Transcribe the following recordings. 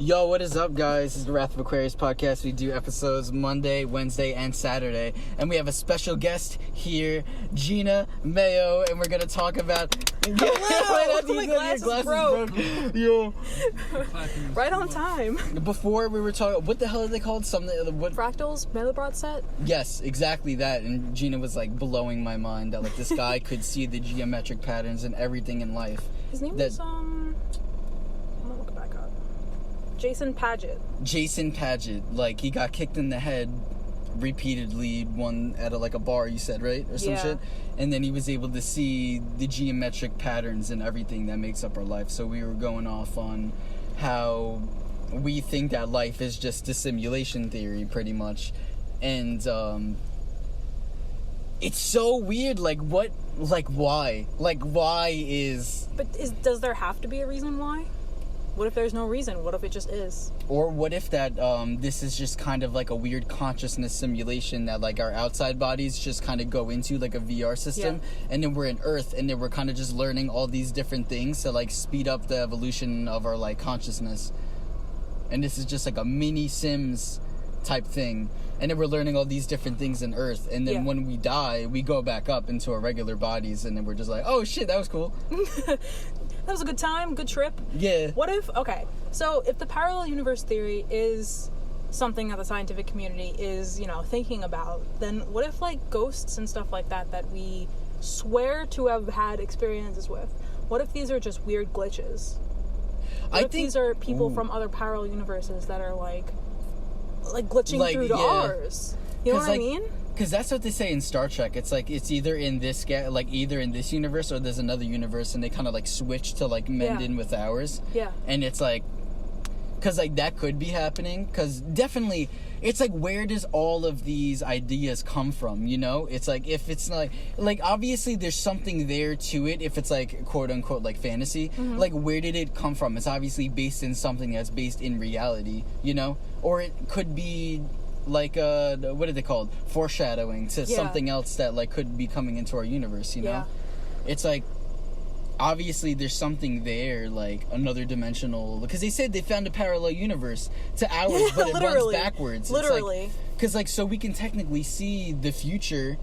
Yo, what is up, guys? This is the Wrath of Aquarius podcast. We do episodes Monday, Wednesday, and Saturday. And we have a special guest here, Gina Maio, and we're going to talk about... Hello! My glasses broke. Yo. Right on time. Before we were talking... What the hell are they called? What? Fractals? Mandelbrot set? Yes, exactly that. And Gina was, like, blowing my mind that, like, this guy could see the geometric patterns and everything in life. His name was, I'm gonna look it back up. Jason Paget. Like, he got kicked in the head repeatedly, one at a bar, you said, right? Or some shit. And then he was able to see the geometric patterns and everything that makes up our life. So we were going off on how we think that life is just a simulation theory, pretty much. And it's so weird, why? Does there have to be a reason why? What if there's no reason? What if it just is? Or what if that this is just kind of like a weird consciousness simulation that like our outside bodies just kind of go into, like a VR system, and then we're in Earth, and then we're kind of just learning all these different things to like speed up the evolution of our like consciousness. And this is just like a mini Sims type thing, and then we're learning all these different things in Earth, and then when we die, we go back up into our regular bodies, and then we're just like, oh shit, that was cool. That was a good time, good trip. Yeah. What if, so if the parallel universe theory is something that the scientific community is, thinking about, then what if, like, ghosts and stuff like that we swear to have had experiences with, what if these are just weird glitches? What if these are people from other parallel universes that are, like glitching through to ours? You know what I mean? Because that's what they say in Star Trek. It's like it's either in this either in this universe or there's another universe, and they kind of like switch to like mend in with ours. Yeah. And it's like, because like that could be happening. Because definitely, it's like, where does all of these ideas come from? It's like, if it's not like obviously there's something there to it. If it's like quote unquote like fantasy, like where did it come from? It's obviously based in something that's based in reality. Or it could be like what are they called, foreshadowing to something else that like could be coming into our universe. It's like obviously there's something there, like another dimensional, because they said they found a parallel universe to ours, but it runs backwards. Literally. Because like so we can technically see the future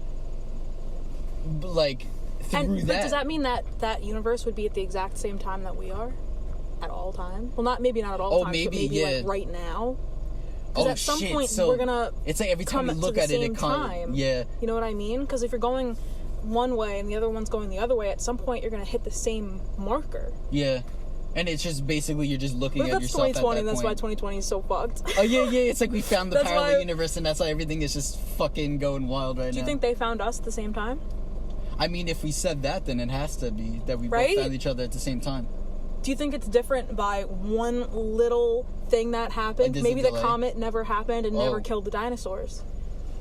like through that. But does that mean that universe would be at the exact same time that we are at all time? Well, maybe not at all times, but maybe like right now. Because at some point we're gonna. It's like every time you look at it, it kind of, You know what I mean? Because if you're going one way and the other one's going the other way, at some point you're gonna hit the same marker. Yeah, and it's just basically you're just looking at yourself. That's 2020. At that that's why 2020 is so fucked. Oh yeah. It's like we found the parallel universe, and that's why everything is just fucking going wild right now. Do you think they found us at the same time? I mean, if we said that, then it has to be that we both found each other at the same time. Do you think it's different by one little thing that happened? Like, maybe the comet never happened and never killed the dinosaurs.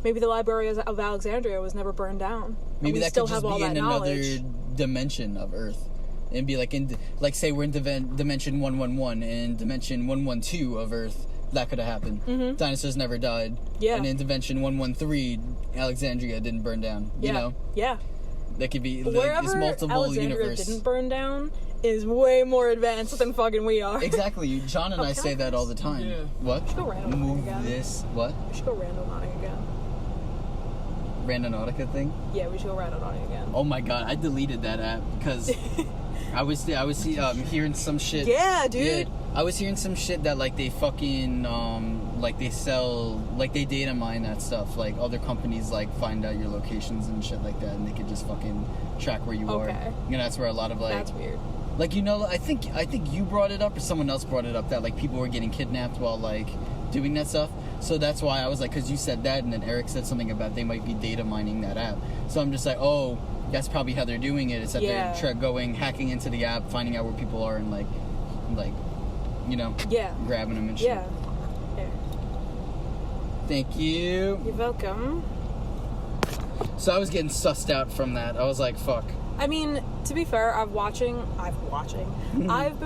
Maybe the Library of Alexandria was never burned down. Maybe that could just be in another dimension of Earth. And be like, say we're in dimension 111, and in dimension 112 of Earth, that could have happened. Mm-hmm. Dinosaurs never died. Yeah. And in dimension 113, Alexandria didn't burn down. Yeah. Yeah. That could be, wherever multiple Alexandria universe. Didn't burn down is way more advanced than fucking we are. Exactly. John and I say that all the time. Yeah. What? We should go Randonautica again. This. What? We should go Randonautica again. Randonautica thing? Yeah, we should go Randonautica again. Oh my god, I deleted that app because I was hearing some shit. Yeah, dude. Yeah, I was hearing some shit that like they fucking like they sell, like they data mine that stuff. Like other companies like find out your locations and shit like that, and they could just fucking track where you are. That's where a lot of like. That's weird. Like I think you brought it up or someone else brought it up that like people were getting kidnapped while like doing that stuff. So that's why I was like, because you said that, and then Eric said something about they might be data mining that app. So I'm just like, oh, that's probably how they're doing it. Is that they're hacking into the app, finding out where people are, and like grabbing them and shit. Yeah. Thank you. You're welcome. So I was getting sussed out from that. I was like, fuck. I mean, to be fair, I've been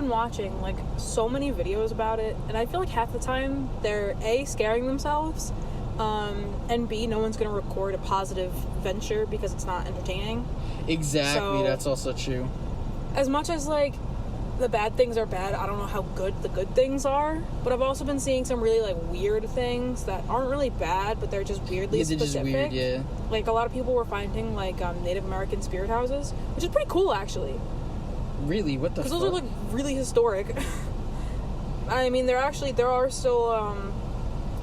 watching like so many videos about it, and I feel like half the time they're A, scaring themselves, and B, no one's gonna record a positive venture because it's not entertaining. Exactly, so, that's also true. As much as like the bad things are bad. I don't know how good the good things are, but I've also been seeing some really like weird things that aren't really bad, but they're just weirdly specific. Just weird, yeah. Like a lot of people were finding like Native American spirit houses, which is pretty cool actually. Really? What the fuck? Because those are like really historic. I mean, there are still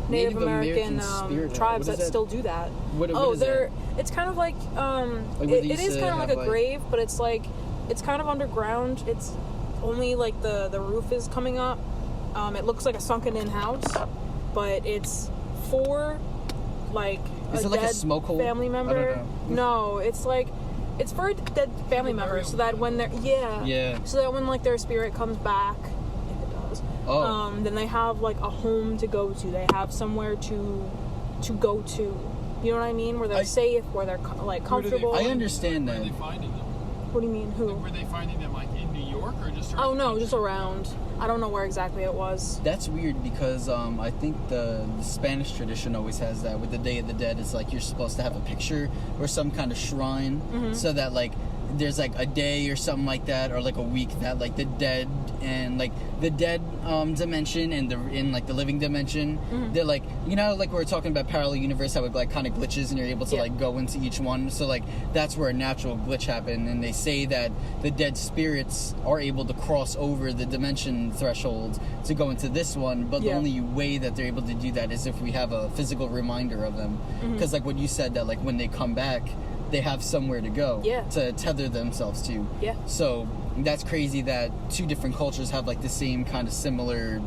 Native American tribes that still do that. What is that? It's kind of like it is kind of like a grave, but it's like it's kind of underground. It's only like the roof is coming up. It looks like a sunken-in house, but it's for like is it like a smoke hole? Family member. I don't know. No, it's like it's for a dead family member, so that when they're so that when like their spirit comes back, if it does, then they have like a home to go to. They have somewhere to go to. You know what I mean? Where they're safe, where they're like comfortable. I understand that. Where are they finding them? What do you mean? Who? Like, were they finding them like in New York or just around? Oh no, just around. I don't know where exactly it was. That's weird because I think the Spanish tradition always has that with the Day of the Dead. It's like you're supposed to have a picture or some kind of shrine so that like there's like a day or something like that, or like a week that like the dead and like the dead dimension and the living dimension, they're like, you know, like we were talking about parallel universe, how it like kind of glitches and you're able to like go into each one. So like that's where a natural glitch happened, and they say that the dead spirits are able to cross over the dimension threshold to go into this one, but the only way that they're able to do that is if we have a physical reminder of them. Because like what you said, that like when they come back, they have somewhere to go to tether themselves to. So that's crazy that two different cultures have like the same kind of similar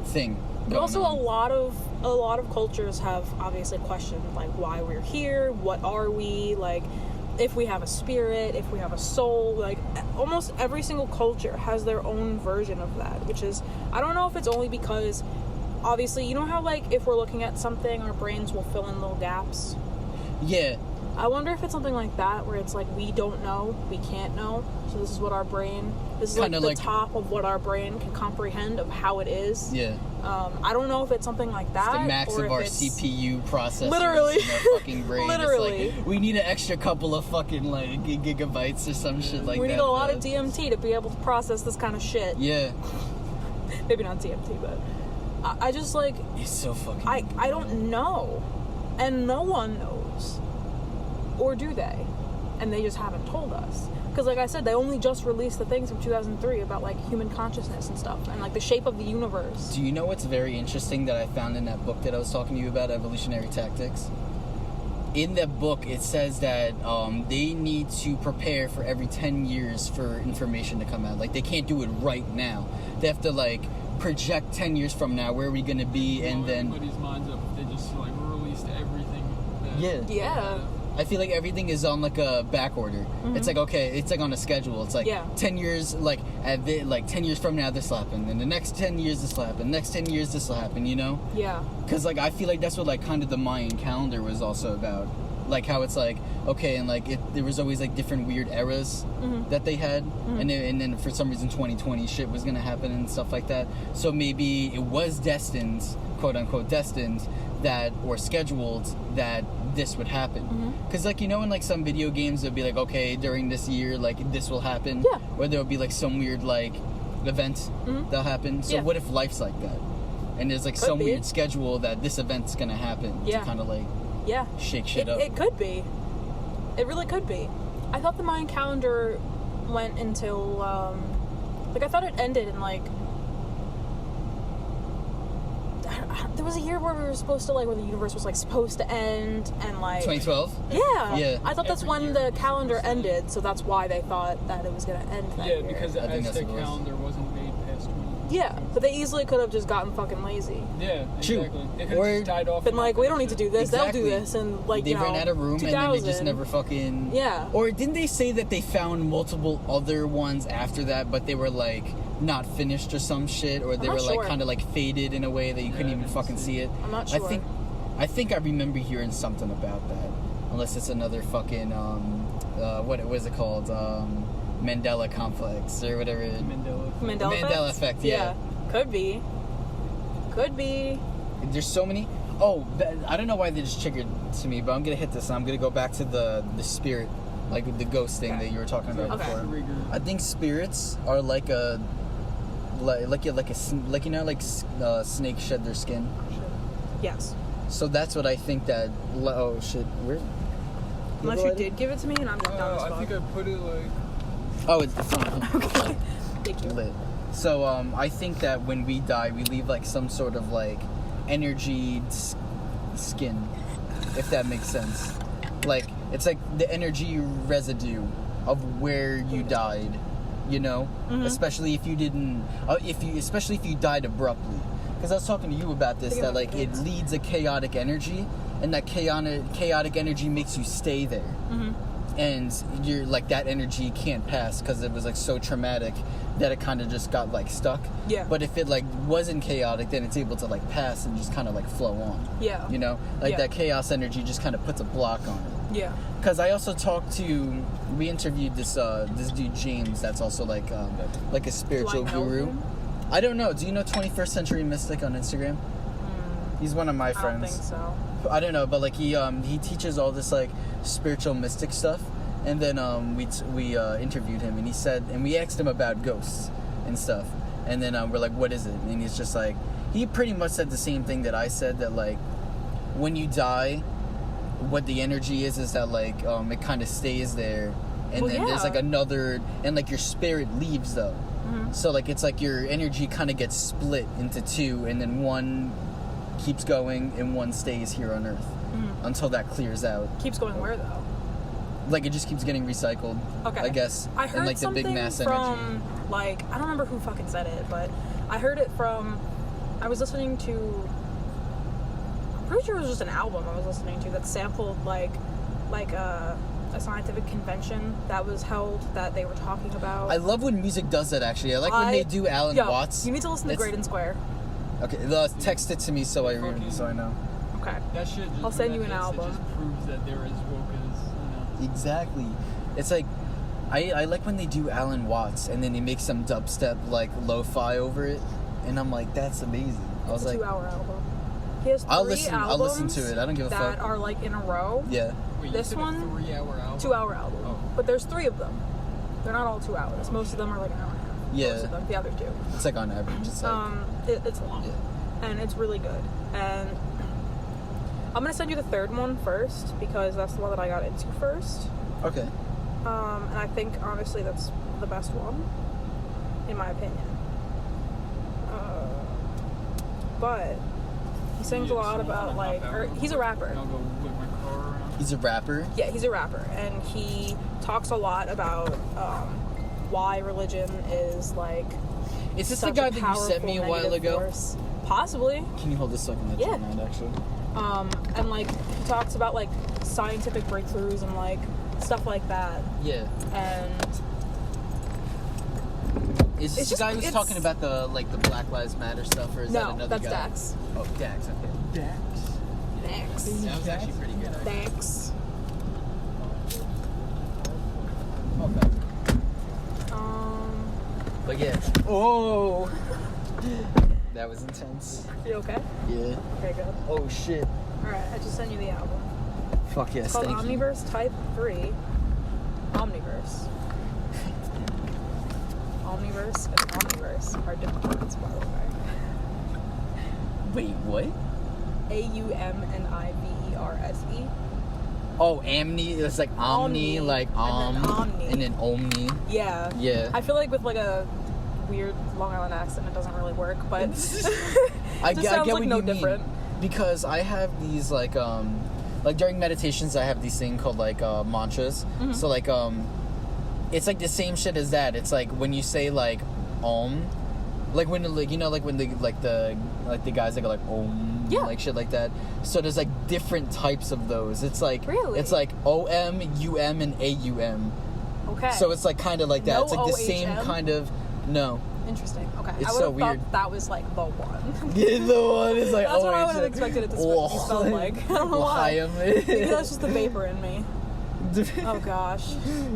thing. But also a lot of cultures have obviously questioned like why we're here, what are we, like if we have a spirit, if we have a soul. Like almost every single culture has their own version of that, which is, I don't know if it's only because obviously, you know how like if we're looking at something, our brains will fill in little gaps. Yeah. I wonder if it's something like that, where it's like we don't know, we can't know, so this is what our brain, this is like the top of what our brain can comprehend of how it is. Yeah. I don't know if it's something like that. It's the max of our CPU processors literally in our fucking brain. Literally. It's like, we need an extra couple of fucking like gigabytes or some shit like that. We need a lot of DMT to be able to process this kind of shit. Yeah. Maybe not DMT, but I just like... It's so fucking... I don't know. And no one knows. Or do they? And they just haven't told us. Because like I said, they only just released the things from 2003 about like human consciousness and stuff, and like the shape of the universe. Do you know what's very interesting that I found in that book that I was talking to you about, Evolutionary Tactics? In that book, it says that they need to prepare for every 10 years for information to come out. Like, they can't do it right now. They have to, like, project 10 years from now, where are we going to be, and then... Everybody's minds up. They just, like, released everything. Yeah. I feel like everything is on like a back order. It's like, okay, it's like on a schedule. It's like 10 years, like 10 years from now this will happen, and the next 10 years this will happen, next 10 years this will happen, you know? Yeah. Because like I feel like that's what like kind of the Mayan calendar was also about. Like how it's like, okay, and like there was always like different weird eras that they had, and then for some reason 2020 shit was gonna happen and stuff like that. So maybe it was destined, quote unquote destined, that, or scheduled that this would happen. Because like, you know, in like some video games it'll be like, okay, during this year like this will happen, or there'll be like some weird like event that'll happen. So what if life's like that, and there's like some weird schedule that this event's gonna happen to kind of like shake shit up? It could be. It really could be. I thought the Mayan calendar went until like I thought it ended in like there was a year where we were supposed to, like, where the universe was, like, supposed to end, and, like... 2012? Yeah. I thought that's when the calendar ended, so that's why they thought that it was going to end that year. Yeah, because the Aztec calendar wasn't made past 2012. Yeah, but they easily could have just gotten fucking lazy. Yeah, exactly. They could have just died off. Been like, we don't need to do this, they'll do this, and, like, they ran out of room, and then they just never fucking... Yeah. Or didn't they say that they found multiple other ones after that, but they were, like... not finished or some shit, or they were like kind of like faded in a way that you couldn't even fucking see it. I'm not sure. I think I remember hearing something about that, unless it's another fucking what was it called, Mandela complex or whatever. Mandela effect. Yeah. Could be. There's so many. I don't know why they just triggered to me, but I'm gonna hit this and I'm gonna go back to the spirit, like the ghost thing that you were talking about before. I think spirits are like snakes shed their skin. Yes. So that's what I think that. Oh shit! Where? Unless you did give it to me, and I'm just dumb as fuck. I think I put it like. Oh, it's fine. Okay. Thank you. Lit. So I think that when we die, we leave like some sort of like energy skin, if that makes sense. Like it's like the energy residue of where you died. You know, especially if you didn't, especially if you died abruptly. Because I was talking to you about this, that like it leads a chaotic energy, and that chaotic energy makes you stay there, and you're like that energy can't pass because it was like so traumatic that it kind of just got like stuck. Yeah. But if it like wasn't chaotic, then it's able to like pass and just kind of like flow on. Yeah. You know, like that chaos energy just kind of puts a block on it. Yeah. Because I also we interviewed this dude James, that's also like a spiritual guru. Him? I don't know. Do you know 21st Century Mystic on Instagram? He's one of my friends. I don't think so. I don't know, but like he teaches all this like spiritual mystic stuff. And then we interviewed him, and he said, and we asked him about ghosts and stuff. And then we're like, what is it? And he's just like, he pretty much said the same thing that I said, that like when you die, what the energy is that like it kind of stays there, and then there's like another, and like your spirit leaves though. So like it's like your energy kind of gets split into two, and then one keeps going and one stays here on Earth until that clears out. Keeps going where though? Like it just keeps getting recycled. Okay. I guess. I heard and like something the big mass from energy. like, I don't remember who fucking said it, but I heard it from, I was listening to, I'm pretty sure it was just an album I was listening to that sampled like a scientific convention that was held that they were talking about. I love when music does that, actually. I like when they do Alan Watts. You need to listen to Great and Square. Okay, text it to me so I know. Okay. That shit just, I'll send you an album. It just proves that they're as woke as, Exactly. It's like, I like when they do Alan Watts and then they make some dubstep like lo-fi over it, and I'm like, that's amazing. I was it's a like, 2-hour album. He has I'll listen to it. I don't give a fuck. That are like in a row. Yeah. Wait, this one, 3-hour album? 2-hour album. Oh. But there's 3 of them. They're not all 2 hours. Most of them are like an hour and a half. Yeah. Most of them. The other 2. It's like on average. It's like, it's long. Yeah. And it's really good. And I'm gonna send you the 3rd one first because that's the one that I got into first. Okay. And I think honestly that's the best one, in my opinion. But he sings a lot about like, he's a rapper. I'll go whip my car around. He's a rapper? Yeah, he's a rapper, and he talks a lot about why religion is like. Is this the guy that you sent me a while ago? Force. Possibly. Can you hold this so I can let you mind, actually? And like he talks about like scientific breakthroughs and like stuff like that. Yeah. And is this the guy who's talking about the Black Lives Matter stuff, or is that another guy? No, that's Dax. Oh, Dax. Okay. Dax. That was actually pretty good. Thanks. Okay. But yeah. Oh. That was intense. You okay? Yeah. Okay, good. Oh shit. Alright, I just sent you the album. Fuck yes, it's called thank Omniverse you. Type 3. Omniverse. Omniverse and Omniverse are different words, by the way. Wait, what? AUMNIVERSE. Oh, Amni. It's like Omni, like and then Omni. Yeah. Yeah. I feel like with like a weird Long Island accent, it doesn't really work, but I get sounds what like no you different. mean. Because I have these like during meditations I have these thing called like mantras. Mm-hmm. So like it's like the same shit as that. It's like when you say like Om, like when like when the guys that go like Om, like shit like that. So there's like different types of those. It's like it's like OM, UM, and AUM. Okay. So it's like kind of like that. No it's like the OHM? same kind of Interesting. Okay. It's I would so have weird. thought that was like the one. Yeah, the one is like that's what I would have expected it to spell like. I don't know why. Maybe that's just the vapor in me. Oh gosh.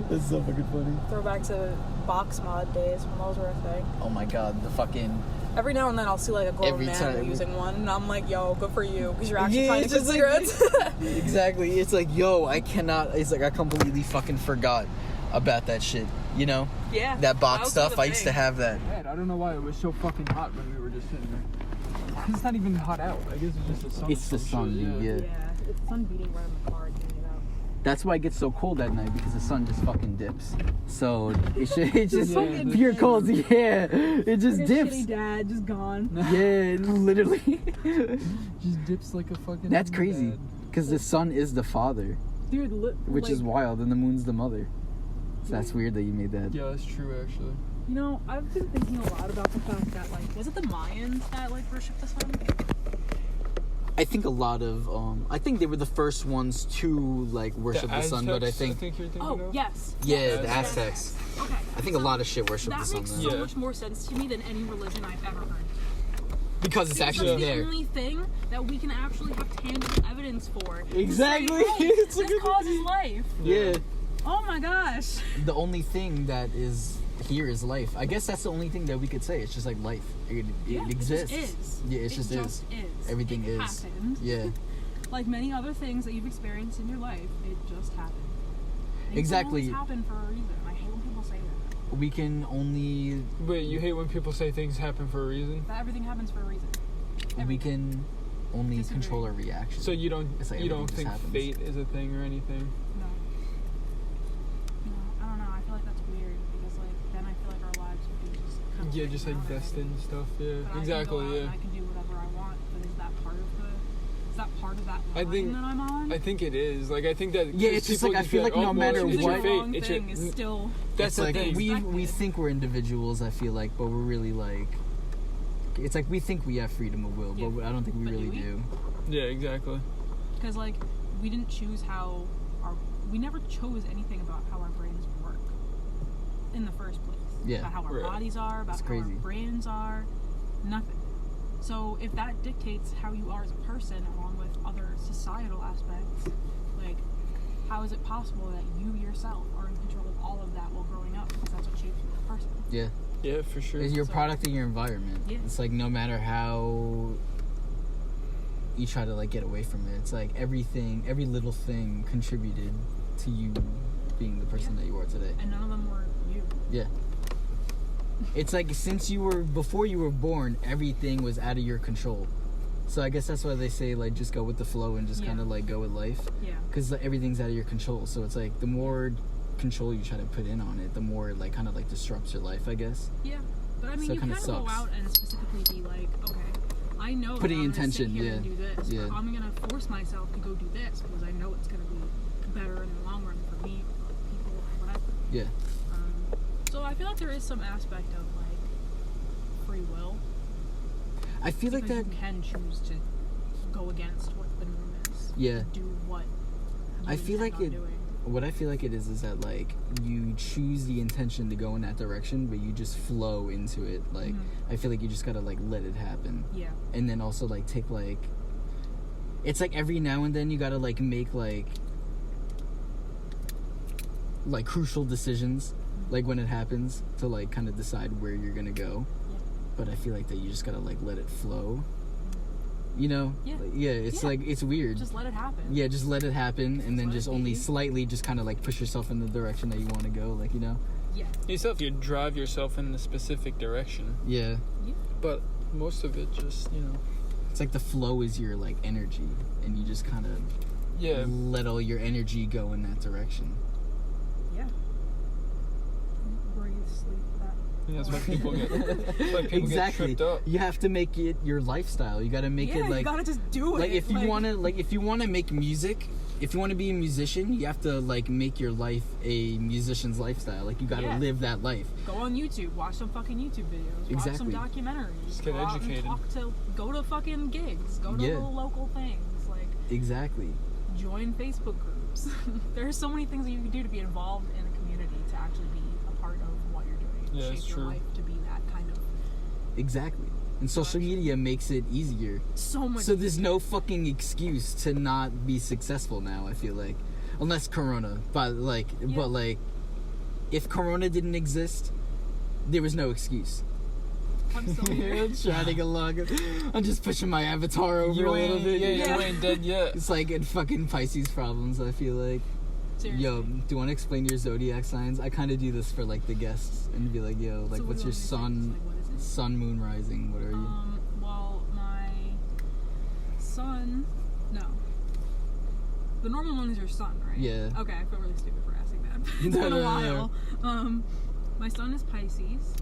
That's so fucking funny. Throwback to box mod days when those were a thing. Oh my god, the fucking. Every now and then I'll see like a grown man using one, and I'm like, yo, good for you, because you're actually trying to quit cigarettes. Exactly. It's like, yo, I cannot. It's like I completely fucking forgot about that shit. You know? Yeah. That box stuff. I used to have that. Man, I I don't know why it was so fucking hot when we were just sitting there. It's not even hot out. I guess it's just the sun. It's the sun, dude. Yeah. It's the sun beating right on the car. That's why it gets so cold at night, because the sun just fucking dips. So it's just Yeah. pure cold. Yeah, it just Like dips. a shitty dad, just gone. Yeah, literally. Just dips like a fucking. That's crazy, dad. because the sun is the father, Dude, which is wild, and the moon's the mother. So that's weird that you made that. Yeah, that's true actually. You know, I've been thinking a lot about the fact that, like, was it the Mayans that, like, worshipped the sun? I think a lot of I think they were the first ones to like worship the sun, but I think you're thinking of? Yes. yeah, the Yes. Aztecs. Okay. I think a lot of shit worship that the sun makes though. so Yeah. much more sense to me than any religion I've ever heard. Because it's That's actually the there. only thing that we can actually have tangible evidence for. to say, Exactly. "Hey, It's a this good- causes life. Yeah. Oh my gosh. The only thing that is here is life. I guess that's the only thing that we could say. It's just like life. It Yeah, exists. It just is. Yeah, it just is. Everything it is. Happened. Yeah. Like many other things that you've experienced in your life, it just happened. Things Exactly. don't always happen for a reason. I hate when people say that. We can only Wait, you hate when people say things happen for a reason? That everything happens for a reason. we Everything. can only Disagree. control our reaction. So you don't It's like you don't everything just think happens. fate is a thing or anything? No. No, I don't know. I feel like that's weird because, like, then I feel like our lives would be just kind of Yeah, just like written out and vested and stuff. Yeah, But exactly. I can go out Yeah. and I can do whatever I want, but is that part of the? Is that part of that line I think- that I'm on? I think it is. Like I think that. Yeah, 'cause it's just people like, I be feel like no well, matter it's Choosing your what- the fate. wrong It's your, thing is still. that's it's the like thing. we Expected. think we're individuals, I feel like, but we're really like it's like we think we have freedom of will, Yeah. but I don't think we But do really we? do. Yeah, exactly. Because, like, we didn't choose we never chose anything about how our brains work in the first place. Yeah. About how our Right. bodies are, about It's how crazy. our brains are, nothing. So if that dictates how you are as a person, along with other societal aspects, like, how is it possible that you yourself are in control of all of that while growing up? Because that's what shapes you as a person. Yeah. Yeah, for sure. You're a So- product of your environment. Yeah. It's like no matter how you try to like get away from it, it's like every little thing contributed to you being the person Yeah. that you are today. And none of them were you. Yeah. It's like before you were born, everything was out of your control. So I guess that's why they say like just go with the flow and just Yeah. kind of like go with life, Yeah. because like, everything's out of your control. So it's like the more control you try to put in on it, the more it like kind of like disrupts your life, I guess. Yeah. But I mean, So it you kinda kind of go sucks. out and specifically be like, okay, I know Putting that I'm gonna sit intention, here yeah. and do this, Yeah. but I'm gonna force myself to go do this because I know it's gonna be better in the long run for me, for people, whatever. Yeah. So I feel like there is some aspect of like free will. I feel like because that. you can choose to go against what the norm is. Yeah. Do what you I feel intend like on it. doing. What I feel like it is that like you choose the intention to go in that direction, but you just flow into it. Like Mhm. I feel like you just gotta like let it happen, Yeah. and then also like take like. It's like every now and then you gotta like make like crucial decisions, like when it happens, to like kind of decide where you're gonna go. Yeah. But I feel like that you just gotta like let it flow. You know? Yeah. Like, yeah. It's Yeah. like it's weird. Just let it happen. Yeah, just let it happen, and then let just it only be. slightly, just kind of like push yourself in the direction that you want to go, like, you know? Yeah. Yourself, you drive yourself in a specific direction, Yeah. but most of it just It's like the flow is your like energy, and you just kind of yeah. let all your energy go in that direction. Yeah. Breathe, sleep, that. And that's why people get Exactly. get tripped up. You have to make it your lifestyle. You got to make Yeah, it like you gotta just do it. like if you want to make music, if you want to be a musician, you have to like make your life a musician's lifestyle. Like you got to Yeah. live that life. go on YouTube, watch some fucking YouTube videos, watch some Exactly. documentaries, Just get go out and educated. go to fucking gigs, go to Yeah. little local things, like Exactly. join Facebook groups. There are so many things that you can do to be involved in a community to actually be a part of what you're doing. Yeah, shape it's your true. life to be that kind of Exactly. And social media makes it easier. so much. So there's no fucking excuse to not be successful now, I feel like. Unless Corona. But like if Corona didn't exist, there was no excuse. I'm still here. Trying along. I'm just pushing my avatar over a little bit. Yeah, you ain't dead yet. It's like in fucking Pisces problems, I feel like. Seriously. Yo, do you want to explain your zodiac signs? I kind of do this for like the guests and be like, yo, like So what what's do your you want me to say? sun? Like, what is it? Sun, moon, rising. What are you? Well, my sun. No. The normal one is your sun, right? Yeah. Okay, I feel really stupid for asking that. It's been a while. My sun is Pisces.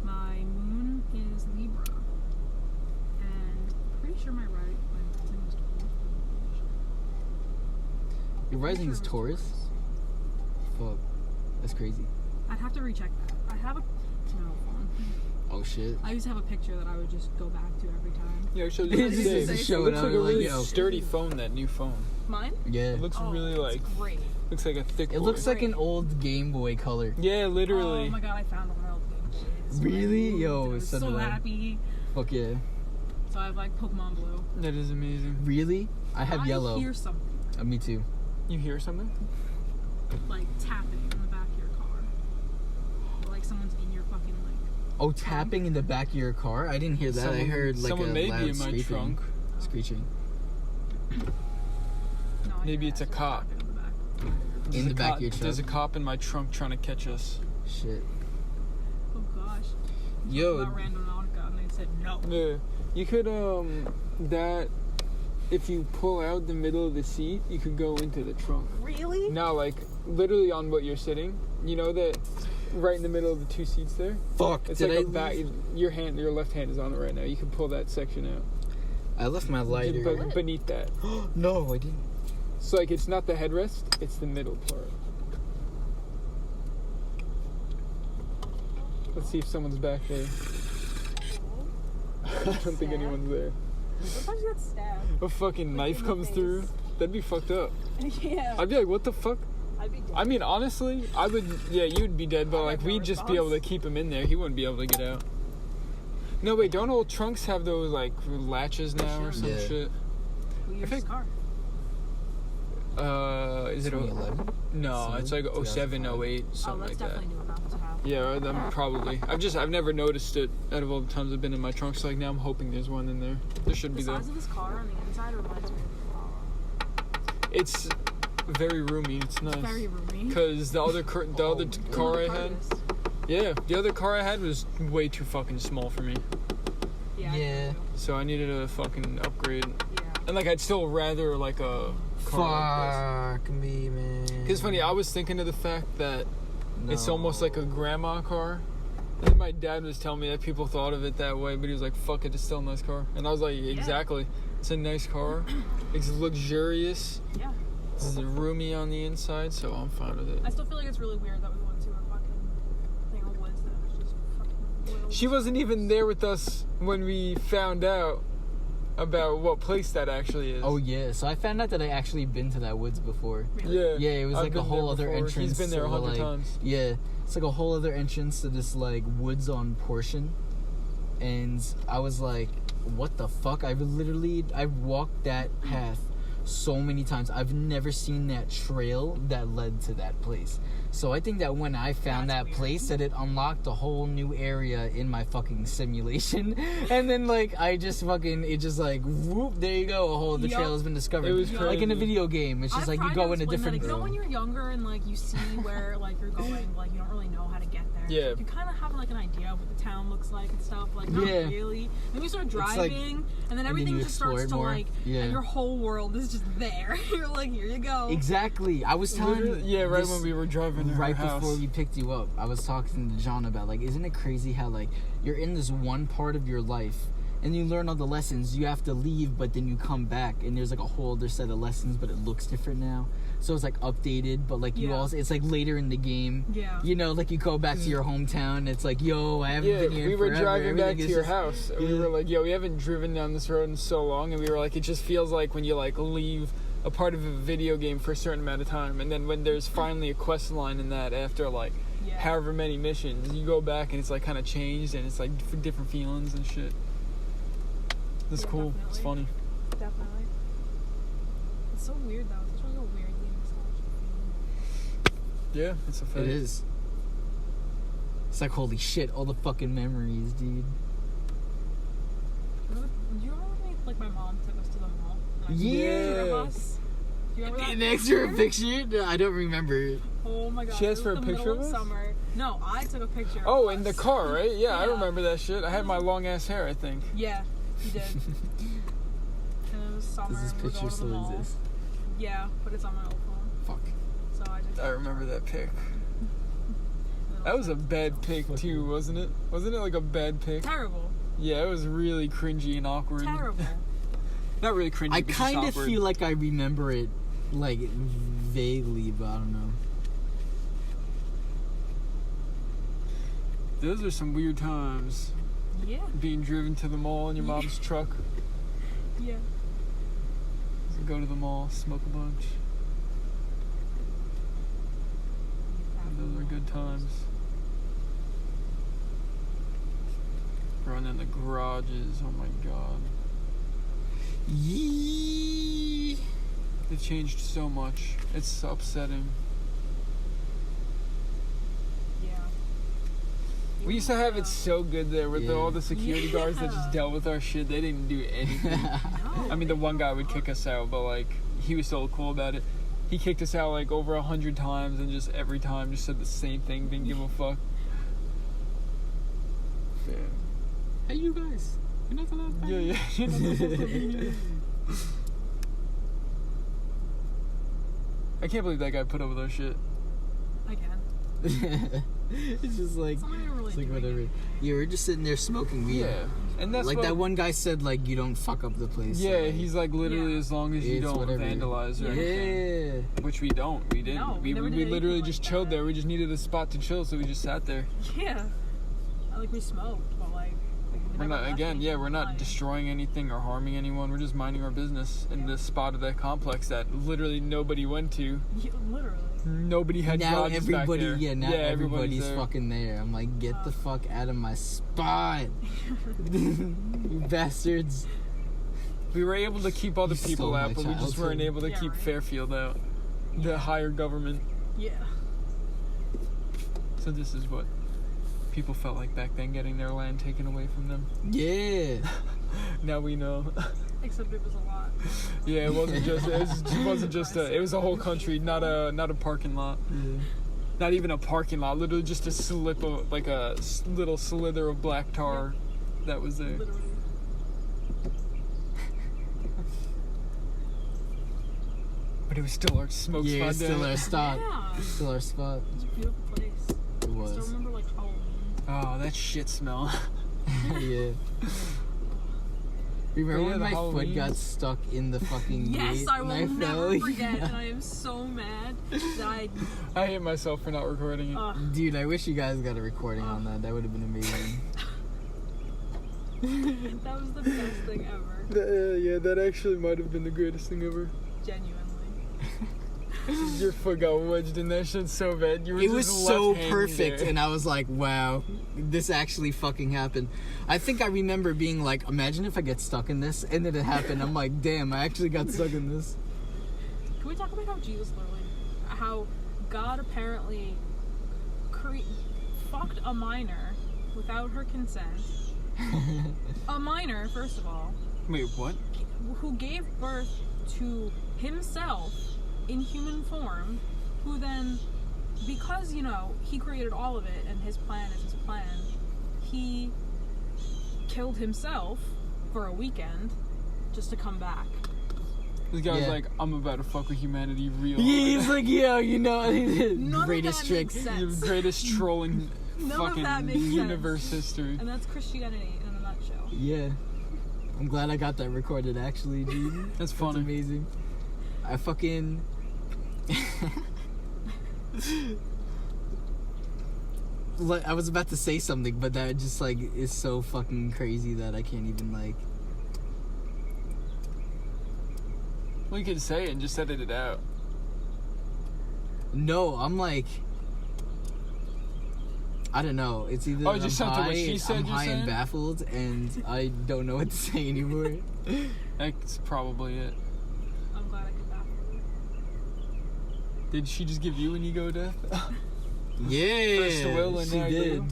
My moon is Libra. And I'm pretty sure my rising is Taurus. Your rising is Taurus? Fuck. That's crazy. I'd have to recheck that. I have a phone. Oh shit. I used to have a picture that I would just go back to every time. Yeah, so It's it just looks like a really yo. sturdy phone, that new phone. Mine? Yeah. It looks really like, great. looks like a thick It boy. looks like an old Game Boy Color. Yeah, literally. Oh my god, I found one of my old Game Boys. Really? Yo, I was so so did I. happy. Fuck yeah. So I have like Pokemon Blue. That is amazing. Really? I have yellow. I hear something. Me too. You hear something? Like tapping in the back of your car. Or like someone's in your fucking like. Oh, tapping in the back of your car? I didn't hear that. I heard like someone a may loud be in my screeching. trunk. Screeching. No, I Maybe hear it's a that. cop. Tapping in the back. In the back of your truck? There's a cop in my trunk trying to catch us. Shit. Oh gosh. Yo. About Randonautica, and they said no. Yeah. You could, that, if you pull out the middle of the seat, you could go into the trunk. Really? Now, like, literally on what you're sitting, you know that right in the middle of the two seats there? Fuck. It's Did like I a back, leave? your left hand is on it right now. You can pull that section out. I left my lighter. But beneath that. No, I didn't. So, like, it's not the headrest, it's the middle part. Let's see if someone's back there. I don't think anyone's there. Sometimes you got stabbed. A fucking knife in the comes face. through. That'd be fucked up. Yeah. I'd be like, what the fuck? I'd be dead. I mean, honestly, I would. Yeah, you'd be dead, but I'd like, have no we'd just be able to response. keep him in there. He wouldn't be able to get out. No, wait, don't old trunks have those like latches now or some Yeah. shit? Who year's think- this car? Is it 2011? No, it's like 07, 08, Oh, something that's like that. definitely new enough to have. Yeah, I'm probably. I've never noticed it out of all the times I've been in my trunk. So like now I'm hoping there's one in there. There should The be though. size of this car on the inside reminds me of It's very roomy. It's It's nice. very roomy. Cause the other car I had, yeah, the other car I had was way too fucking small for me. Yeah. Yeah. So I needed a fucking upgrade. Yeah. And like I'd still rather like a car Fuck me, man. like this. Cause funny, I was thinking of the fact that it's No. almost like a grandma car. And my dad was telling me that people thought of it that way, but he was like, "Fuck it, it's still a nice car." And I was like, "Exactly, it's a nice car. It's luxurious. Yeah. It's roomy on the inside, so I'm fine with it." I still feel like it's really weird that we went to a fucking thing of woods that was just fucking oil. She wasn't even there with us when we found out about what place that actually is. Oh yeah, so I found out that I actually been to that woods before. Yeah. Yeah, it was I've like a been whole there other before. entrance. He's been there to 100 like, times. Yeah, it's like a whole other entrance to this like woods on portion, and I was like, what the fuck? I've walked that path so many times. I've never seen that trail that led to that place. So I think that when I found That's that weird. place, that it unlocked a whole new area in my fucking simulation. And then like it just like whoop, there you go, a whole other Yup. trail has been discovered. It was like in a crazy. video game. It's just I've like you tried go to in a explain different that. You know when you're younger and like you see where like you're going, like you don't really know how to get there. Yeah. You kind of have like an idea of what the town looks like and stuff. Like not Yeah. really. Then you start like- driving, and then everything you just starts explore to it more. like, Yeah. and your whole world is just there. You're like, here you go. Exactly. I was telling you. Yeah, right this- when we were driving to her right house. before we picked you up, I was talking to John about like, isn't it crazy how like you're in this one part of your life and you learn all the lessons, you have to leave, but then you come back and there's like a whole other set of lessons, but it looks different now. So it's like updated, but like you Yeah. also, it's like later in the game. Yeah. You know, like you go back to your hometown, it's like, yo, I haven't been here we were forever. driving back Everything to is your just- house, and we Yeah. were like, "Yo, we haven't driven down this road in so long," and we were like, "It just feels like when you like leave a part of a video game for a certain amount of time, and then when there's finally a quest line in that after like Yeah. however many missions, you go back and it's like kind of changed, and it's like different feelings and shit. That's Yeah, cool. It's definitely. funny. Definitely. It's so weird though. It's such like a weirdly nostalgic feeling. Yeah, it's a fact. It is. It's like, holy shit, all the fucking memories, dude. Do you remember when like my mom took us to the mall? And I took a picture of Yeah. us? Do you remember that? Next to a picture? No, I don't remember. Oh my god. She asked for a the picture of us? Summer. No, I took a picture. Oh, of in us. the car, right? Yeah, I Yeah. remember that shit. I had my long ass hair, I think. Yeah, you did. And it was summer. Does this and we're picture going to the still mall. exist? Yeah, but it's on my old phone. Fuck. So I just. I remember that pic. That was a bad pic too, wasn't it? Wasn't it like a bad pic? Terrible. Yeah, it was really cringy and awkward. Terrible. Not really cringy. I but just kind of awkward. feel like I remember it, like, vaguely, but I don't know. Those are some weird times. Yeah. Being driven to the mall in your mom's truck. Yeah. Go to the mall, smoke a bunch. Those are good times. Running in the garages, oh my god. Yee. They've changed so much. It's upsetting. Yeah. We used to have it so good there with all the security guards that just dealt with our shit. They didn't do anything. No, I mean, the one guy would kick us out, but like, he was so cool about it. He kicked us out like over 100 times and just every time just said the same thing, didn't give a fuck. Yeah. Hey, you guys. You're not allowed to. Yeah. I can't believe that guy put up with our shit. I can. It's just like, It's not even really it's like doing whatever. it. Yeah, we're just sitting there smoking weed. Yeah. And that's like what, that one guy said, like, you don't fuck up the place. Yeah, so, like, he's like literally Yeah. as long as you it's don't whatever. vandalize or anything. Yeah. Which we don't. We didn't. No, we never did we anything literally like just chilled that. there. We just needed a spot to chill, so we just sat there. Yeah. Like we smoked, but like we We're never not left anything we're not behind. destroying anything or harming anyone. We're just minding our business in this spot of that complex that literally nobody went to. Yeah, literally. Nobody had Now jobs everybody, back there. now everybody's there. fucking there. I'm like, get the fuck out of my spot, you bastards. We were able to keep other You people stole out, my but we just childhood. weren't able to Yeah, keep right. Fairfield out. The higher government. Yeah. So this is what people felt like back then, getting their land taken away from them. Yeah. Now we know. Except it was a lot. Yeah, it wasn't just it was a whole country, not a parking lot. Yeah. Not even a parking lot, literally just a slip of, like a little slither of black tar that was there. Literally. But it was still our smoke Yeah, spot it's still there. our spot. Yeah. Still our spot. It's a beautiful place. It I still was. remember like Halloween. Oh, that shit smell. Yeah. Remember Yeah, when the my Halloween. foot got stuck in the fucking Yes, gate I and will fell? never forget, and I am so mad that I hate myself for not recording it. Dude, I wish you guys got a recording on that. That would have been amazing. that was the best thing ever. Yeah, that actually might have been the greatest thing ever. Genuinely. Your foot got wedged in that shit so bad. You were It just was left so hanging perfect, there. and I was like, wow, this actually fucking happened. I think I remember being like, imagine if I get stuck in this, and then it happened. I'm like, damn, I actually got stuck in this. Can we talk about how Jesus literally, how God apparently fucked a minor without her consent? A minor, first of all, Wait, what? who gave birth to himself in human form, who then, because, you know, he created all of it and his plan is his plan, he killed himself for a weekend just to come back. This guy was Yeah. like, I'm about to fuck with humanity real Yeah, hard. he's like, yeah, you know, None of greatest that tricks. makes The sense. greatest trolling None of fucking that makes sense. universe history. And that's Christianity in a nutshell. Yeah. I'm glad I got that recorded, actually, dude. That's funny. amazing. I fucking... I was about to say something, but that just, like, is so fucking crazy that I can't even, like... Well, you could say it and just edit it out. No, I'm like... I don't know. It's either Oh, just I'm something high, what she said I'm you're high and saying? baffled, and I don't know what to say anymore. That's probably it. I'm glad I could baffle you. Did she just give you an ego death? Yeah, First Will and she now did. you.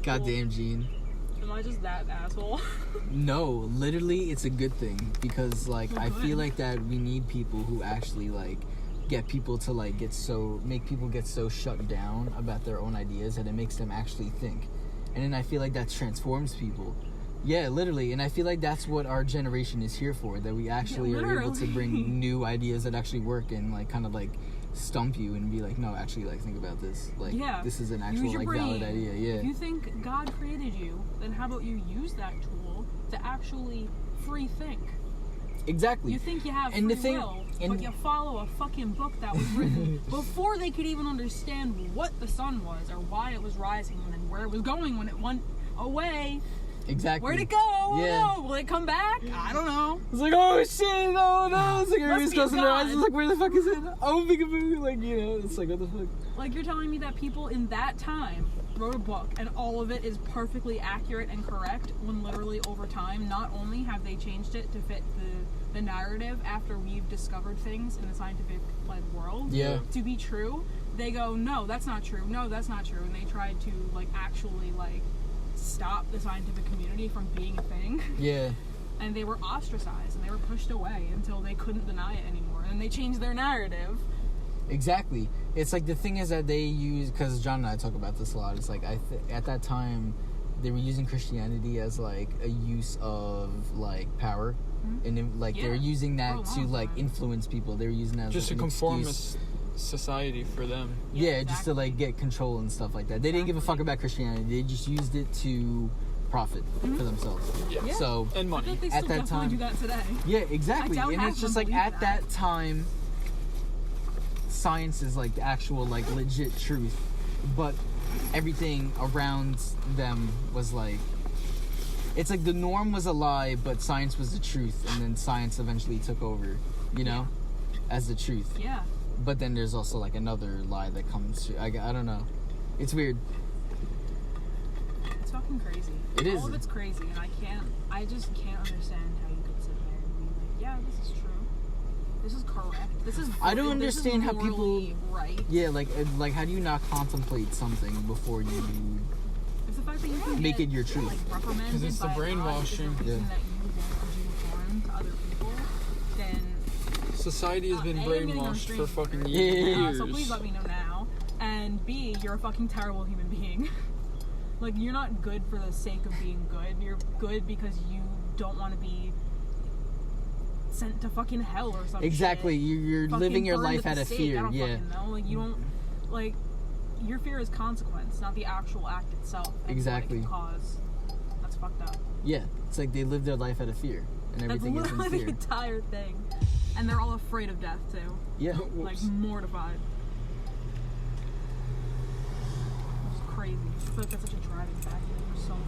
Goddamn, Gene. Am I just that asshole? No, literally, it's a good thing because, like, Oh, I good. feel like that we need people who actually, like, get people to like make people get so shut down about their own ideas that it makes them actually think. And then I feel like that transforms people. Yeah, literally. And I feel like that's what our generation is here for, that we actually are able to bring new ideas that actually work and like kind of like stump you and be like, no, actually, like, think about this. Like, this is an actual like valid idea. Yeah. If you think God created you, then how about you use that tool to actually free think? Exactly. You think you have free will, but you follow a fucking book that was written before they could even understand what the sun was or why it was rising and where it was going when it went away. Exactly. Where'd it go? Yeah. Oh, no. Will it come back? I don't know. It's like, oh shit, no, no. It's like everybody's closing their eyes. It's like, where the fuck is it? Oh, peekaboo. Like, you know, it's like, what the fuck? Like, you're telling me that people in that time wrote a book and all of it is perfectly accurate and correct when literally over time, not only have they changed it to fit the narrative after we've discovered things in the scientific like world to be true, they go, no, that's not true. No, that's not true. And they tried to like actually like stop the scientific community from being a thing. Yeah. And they were ostracized and they were pushed away until they couldn't deny it anymore. And they changed their narrative. Exactly. It's like the thing is that they use, because John and I talk about this a lot, it's like at that time they were using Christianity as like a use of like power. And then, like they were using that to like influence people. They were using that as just like, a conformist society for them. Yeah, exactly. Just to like get control and stuff like that. They didn't give a fuck about Christianity. They just used it to profit for themselves. Yeah. So and money. I think they at that time do that today. Yeah, exactly. And it's just like at that time, science is like the actual like legit truth, but everything around them was like, it's like the norm was a lie, but science was the truth, and then science eventually took over, you know, as the truth. Yeah. But then there's also like another lie that comes to, I don't know. It's weird. It's fucking crazy. It is. All of it's crazy, and I just can't understand how you could sit there and be like, yeah, this is true. This is correct. This is good. I don't understand how people, right. Yeah, like how do you not contemplate something before you It's the fact that you make it your truth? Because it's the brainwashing. That you won't do harm to other people, then society has been brainwashed for fucking years. years. So please let me know now. And B, you're a fucking terrible human being. Like, you're not good for the sake of being good. You're good because you don't want to be sent to fucking hell or something. Exactly. You're living your life out of fear. I don't fucking know. Like, you don't, like, your fear is consequence, not the actual act itself. Exactly. Cause. That's fucked up. Yeah. It's like they live their life out of fear. And everything is in fear. That's literally the entire thing. And they're all afraid of death, too. Yeah. Like, mortified. It's crazy. I feel like that's such a driving factor for so many.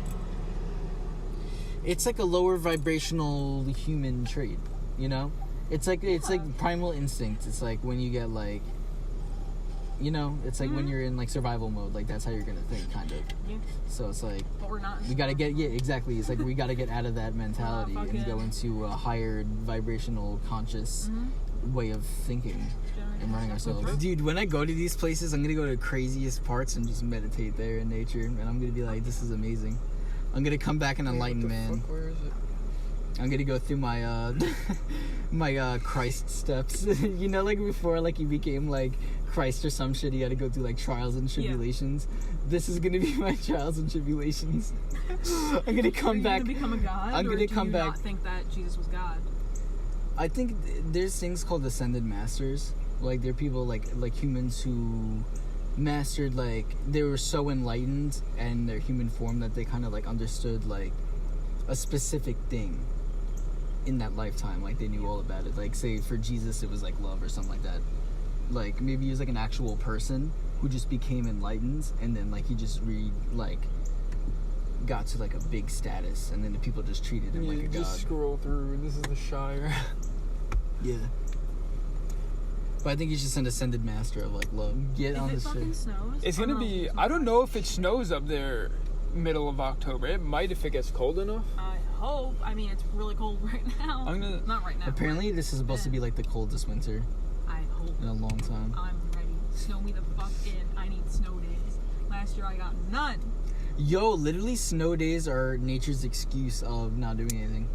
It's like a lower vibrational human trait, you know? It's like primal instinct. It's like when you get like, you know, it's like when you're in like survival mode, like that's how you're gonna think, kind of. Yeah. So it's like, but we're not. We gotta get, exactly. It's like we gotta get out of that mentality and go into a higher vibrational, conscious way of thinking and running ourselves. Dude, when I go to these places, I'm gonna go to the craziest parts and just meditate there in nature, and I'm gonna be like, this is amazing. I'm gonna come back an enlightened man. Where is it? I'm gonna go through my my Christ steps. You know, like before, like you became like Christ or some shit, you gotta go through like trials and tribulations. Yeah. This is gonna be my trials and tribulations. I'm gonna come back. Are you gonna become a god? I'm gonna come back. Not think that Jesus was God? I think there's things called ascended masters. Like they're people like humans who mastered, like they were so enlightened in their human form that they kind of like understood like a specific thing in that lifetime. Like they knew all about it. Like say for Jesus it was like love or something like that. Like maybe he was like an actual person who just became enlightened, and then like he just got to like a big status, and then the people just treated him like a god. Just scroll through. This is the Shire. Yeah. But I think you should send Ascended Master of like love. Get on the shit. Fucking snows? It's gonna be. I don't know if it snows up there middle of October. It might if it gets cold enough. I hope. I mean, it's really cold right now. Not right now. Apparently, this is supposed to be like the coldest winter. I hope. In a long time. I'm ready. Snow me the fuck in. I need snow days. Last year I got none. Yo, literally, snow days are nature's excuse of not doing anything.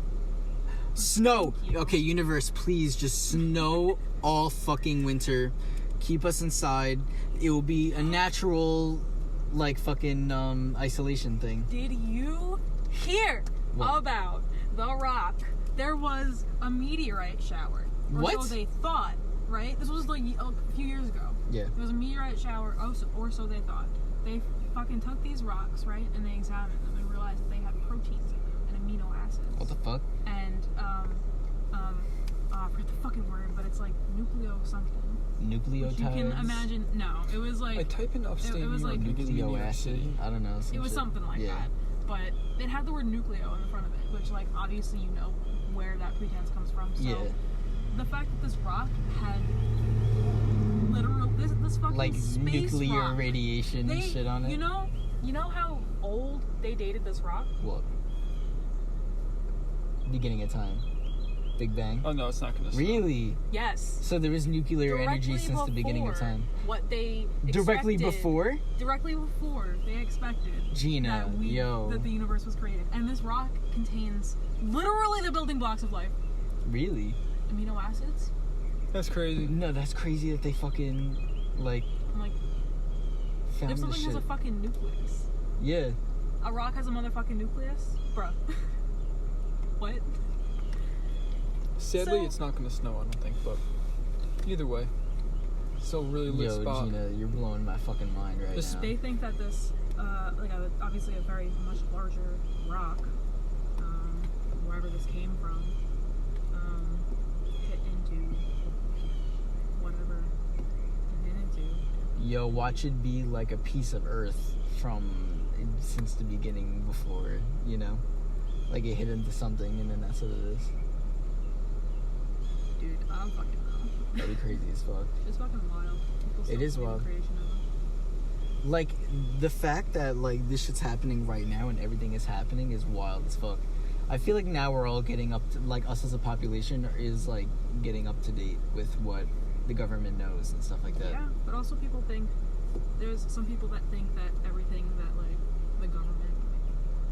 Snow. Thank you. Okay, universe, please just snow all fucking winter. Keep us inside. It will be a natural, like, fucking isolation thing. Did you hear about the rock? There was a meteorite shower. Or What? so they thought, right? This was like a few years ago. Yeah. There was a meteorite shower, or so they thought. They fucking took these rocks, right? And they examined them and realized that they had proteins in them and amino acids. What the fuck? And, I forget the fucking word, but it's like nucleo something. Nucleotides? Which you can imagine. No, it was like. I type in upstate it was New York, like it gives me New Nucleo York acid? City. I don't know. It was something like that. But it had the word nucleo in the front of it, which, like, obviously you know where that pretense comes from. So Yeah. the fact that this rock had literal this fucking Like space nuclear rock, radiation and shit on it? You know how old they dated this rock? What? Beginning of time. Big Bang? Oh no, it's not gonna. Really? Yes. So there was nuclear energy since the beginning of time. What they Directly expected- before? Directly before they expected Gina, that the universe was created. And this rock contains literally the building blocks of life. Really? Amino acids. That's crazy. No, that's crazy that they fucking, like, I'm like, found if this something shit. has a fucking nucleus, Yeah. a rock has a motherfucking nucleus? Bruh. What? Sadly, So- it's not gonna snow. I don't think, but either way, still a really lit Yo, spot. Gina, you're blowing my fucking mind right This- now. They think that this, obviously a very much larger rock, wherever this came from, hit into whatever it hit into. Yo, watch it be like a piece of Earth since the beginning before, you know? Like it hit into something and then that's what it is. Dude, I don't fucking know. That'd be crazy as fuck. It's fucking wild. People still It is believe in wild. creation of them. Like, the fact that, like, this shit's happening right now and everything is happening is wild as fuck. I feel like now we're all getting up to, like, us as a population is, like, getting up to date with what the government knows and stuff like that. Yeah, but also people think, there's some people that think that everything that, like, the government,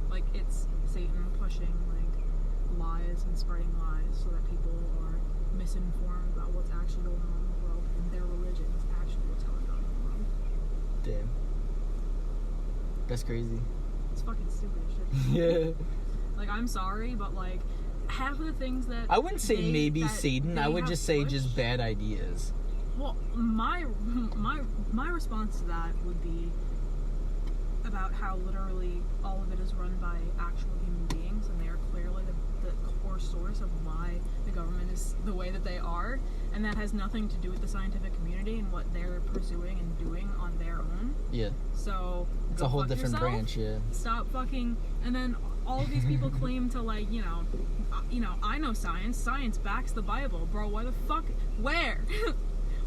like it's Satan pushing, like, lies and spreading lies so that people are misinformed about what's actually going on in the world, and their religion is actually what's going on in the world. Damn. That's crazy. It's fucking stupid shit. Yeah. Like, I'm sorry, but, like, half of the things that I wouldn't say they- maybe that Satan. I they would have just say pushed- just bad ideas. Well, my response to that would be about how literally all of it is run by actual human beings, and they are clearly the core source of why the government is the way that they are, and that has nothing to do with the scientific community and what they're pursuing and doing on their own. Yeah. So It's go a whole fuck different yourself. branch, yeah. Stop fucking. And then all of these people claim to, like, I know science. Science backs the Bible, bro. Why the fuck? Where?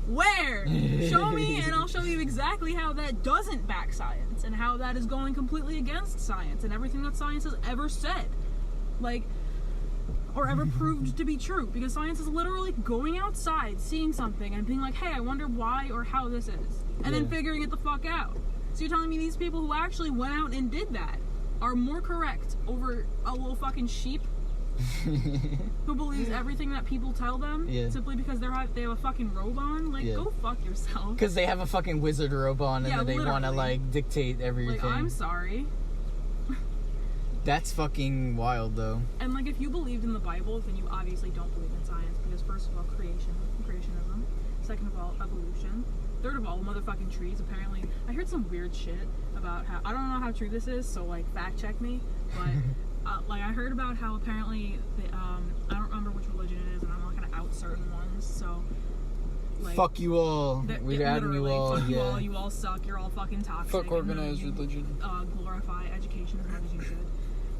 Where? Show me, and I'll show you exactly how that doesn't back science, and how that is going completely against science and everything that science has ever said, like, or ever proved to be true. Because science is literally going outside, seeing something, and being like, "Hey, I wonder why or how this is," and then Yeah. figuring it the fuck out. So you're telling me these people who actually went out and did that are more correct over a little fucking sheep who believes everything that people tell them simply because they have a fucking robe on? Like, go fuck yourself. Because they have a fucking wizard robe on and then they want to, like, dictate everything. Like, I'm sorry. That's fucking wild, though. And, like, if you believed in the Bible, then you obviously don't believe in science, because first of all, creationism. Second of all, evolution. Third of all, motherfucking trees. Apparently, I heard some weird shit about how, I don't know how true this is, so, like, fact check me, but like, I heard about how apparently I don't remember which religion it is, and I'm not gonna out certain ones, so, like, fuck you all. We're adding you all. Fuck you all. You all suck. You're all fucking toxic. Fuck and organized you, religion. Glorify education as much as you should.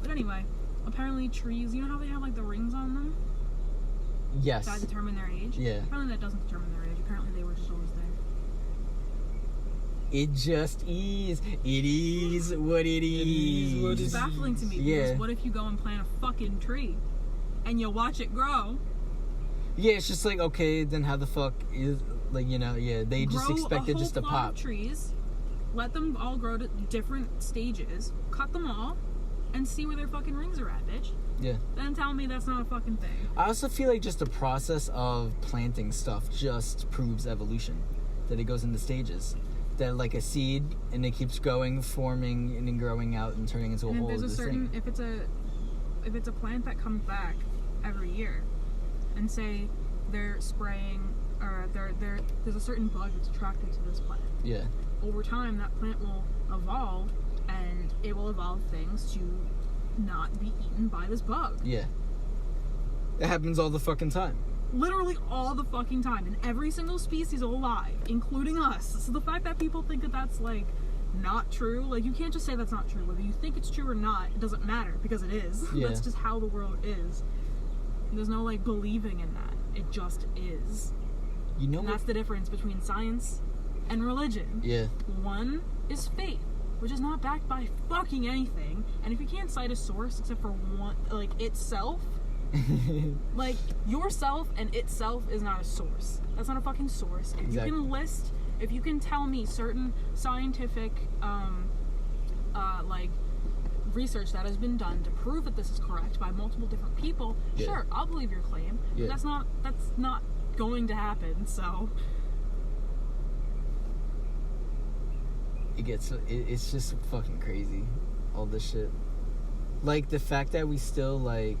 But anyway, apparently trees, you know how they have, like, the rings on them Yes. that determine their age? Yeah. Apparently that doesn't determine their age. Apparently they were just always there. It just is. It is what it is. what it It's is. baffling to me, Yeah. because what if you go and plant a fucking tree and you watch it grow? Yeah, it's just like, okay, then how the fuck is, like, you know, yeah, they just Grow expect a it whole just to plot pop. of trees, let them all grow to different stages, cut them all, and see where their fucking rings are at, bitch. Yeah. Then tell me that's not a fucking thing. I also feel like just the process of planting stuff just proves evolution. That it goes into stages. That like a seed, and it keeps going, forming, and then growing out and turning into a whole other thing. If it's a plant that comes back every year, and say they're spraying, or there's a certain bug that's attracted to this plant. Yeah. Over time, that plant will evolve, and it will evolve things to not be eaten by this bug. Yeah. It happens all the fucking time. Literally all the fucking time, in every single species alive, including us. So the fact that people think that that's, like, not true, like, you can't just say that's not true. Whether you think it's true or not, it doesn't matter, because it is. Yeah. That's just how the world is. There's no, like, believing in that. It just is. You know, and that's the difference between science and religion. Yeah. One is faith, which is not backed by fucking anything. And if you can't cite a source except for one, like, itself, like, yourself and itself is not a source. That's not a fucking source. If Exactly. if you can tell me certain scientific, like, research that has been done to prove that this is correct by multiple different people, Yeah. sure, I'll believe your claim. Yeah. But that's not going to happen, so. It's just fucking crazy, all this shit. Like, the fact that we still, like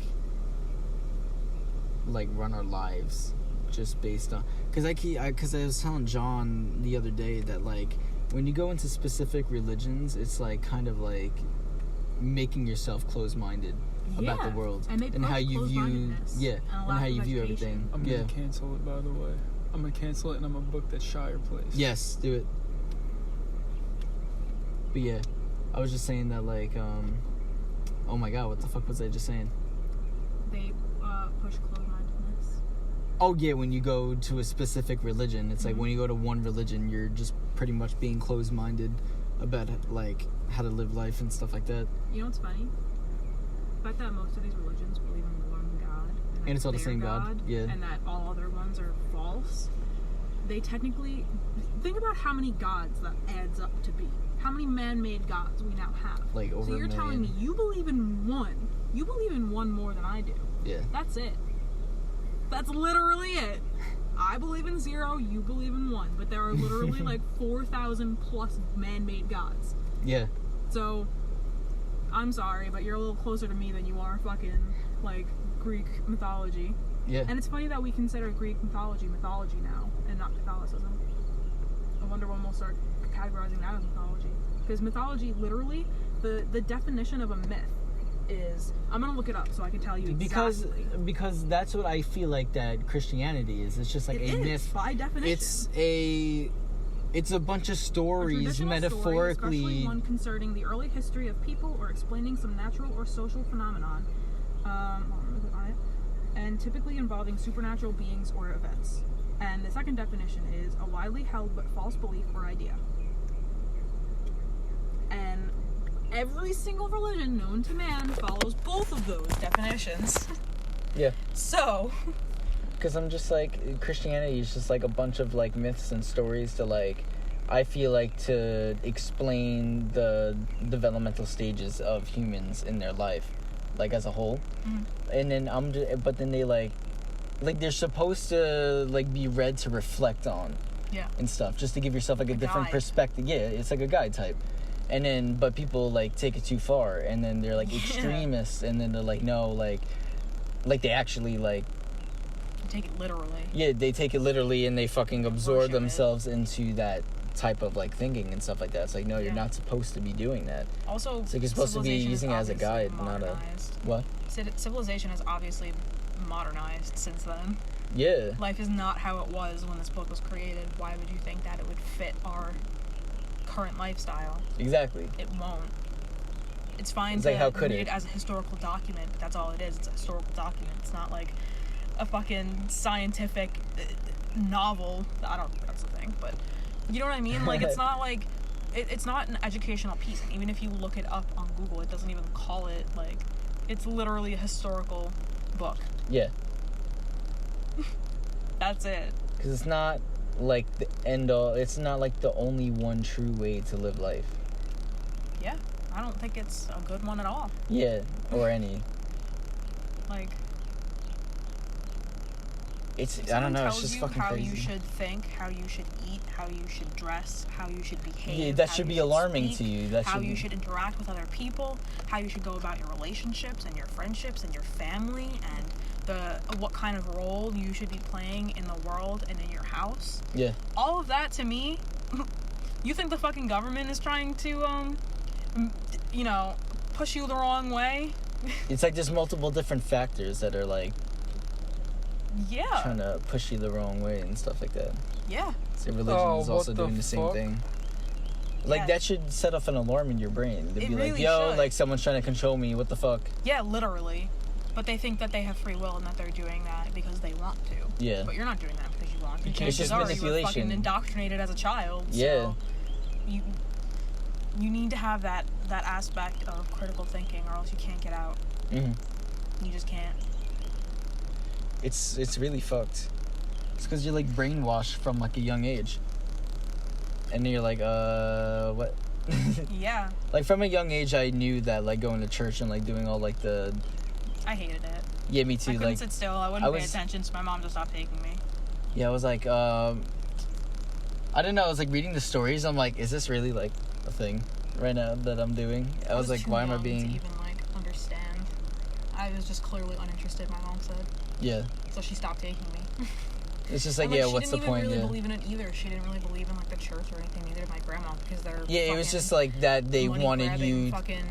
run our lives just based on... Because I was telling John the other day that, like, when you go into specific religions, it's, like, kind of, like, making yourself close-minded about the world. And how you view... Yeah, and how you view education. everything. I'm gonna cancel it, by the way. I'm gonna cancel it, and I'm gonna book that Shire place. Yes, do it. But yeah, I was just saying that, like, oh my god, what the fuck was I just saying? They push close-mindedness. Oh yeah, when you go to a specific religion, it's like when you go to one religion, you're just pretty much being closed-minded about, like, how to live life and stuff like that. You know what's funny? The fact that most of these religions believe in one God. And it's all the same God, yeah. And that all other ones are false. They technically... Think about how many gods that adds up to be. How many man-made gods we now have. Like, over so you're a million. telling me you believe in one. You believe in one more than I do. Yeah. That's it. That's literally it. I believe in 0, you believe in 1. But there are literally like 4,000 plus man-made gods. Yeah. So, I'm sorry, but you're a little closer to me than you are fucking, like, Greek mythology. Yeah. And it's funny that we consider Greek mythology now, and not Catholicism. I wonder when we'll start categorizing that as mythology. Because mythology, literally, the definition of a myth is... I'm gonna look it up so I can tell you exactly. Because that's what I feel like that Christianity is. It's just like a myth. By definition. It's a bunch of stories, metaphorically... Story, especially one concerning the early history of people or explaining some natural or social phenomenon. And typically involving supernatural beings or events. And the second definition is a widely held but false belief or idea. And every single religion known to man follows both of those definitions. Yeah. So... Because I'm just like, Christianity is just like a bunch of like myths and stories to like, I feel like to explain the developmental stages of humans in their life, like as a whole. And then but then they like they're supposed to like be read to reflect on. Yeah. And stuff, just to give yourself like a different guide. perspective. Yeah, it's like a guide type. And then, but people like take it too far, and then they're like extremists, and then they're like, no, like they actually like, take it literally. yeah, they take it literally, and they fucking absorb Worship themselves into that type of like thinking and stuff like that. It's like, no, you're not supposed to be doing that. Also, it's like you're supposed to be using it as a guide, not a what? Civilization is obviously modernized since then. Yeah. Life is not how it was when this book was created. Why would you think that it would fit our current lifestyle? Exactly. It won't. It's fine It's to like, how could read it? it as a historical document, but that's all it is. It's a historical document. It's not like a fucking scientific novel. I don't think that's the thing, but you know what I mean? Like, it's not like... It's not an educational piece. And even if you look it up on Google, it doesn't even call it, like... It's literally a historical book. Yeah. That's it. Because it's not like the end all. It's not like the only one true way to live life. Yeah. I don't think it's a good one at all. Yeah, or any. Like, I don't know, it's just fucking crazy. How you should think, how you should eat, how you should dress, how you should behave. Yeah, that should be alarming to you. How you should interact with other people, how you should go about your relationships and your friendships and your family, and what kind of role you should be playing in the world and in your house. Yeah. All of that, to me, you think the fucking government is trying to, push you the wrong way? It's like there's multiple different factors that are like trying to push you the wrong way and stuff like that. Yeah. So religion is also doing the same thing. Like, that should set off an alarm in your brain. To be really like, yo, should. like, someone's trying to control me, what the fuck? Yeah, literally. But they think that they have free will and that they're doing that because they want to. Yeah. But you're not doing that because you want to. It's just manipulation. You were fucking indoctrinated as a child. Yeah. So you need to have that aspect of critical thinking, or else you can't get out. Mm-hmm. You just can't. It's really fucked. It's because you're, like, brainwashed from, like, a young age. And then you're like, what? Yeah. Like, from a young age, I knew that, like, going to church and, like, doing all, like, the... I hated it. Yeah, me too. I couldn't sit still. I wouldn't pay attention, so my mom just stopped taking me. Yeah, I was like, I don't know. I was, like, reading the stories. I'm like, is this really, like, a thing right now that I'm doing? I was like, why am I being... to even, like, understand. I was just clearly uninterested, my mom said. Yeah. So she stopped taking me. It's just like, yeah, what's the point? She didn't even really believe in it either. She didn't really believe in, like, the church or anything, neither did my grandma, because they're it was just like that they wanted you... fucking,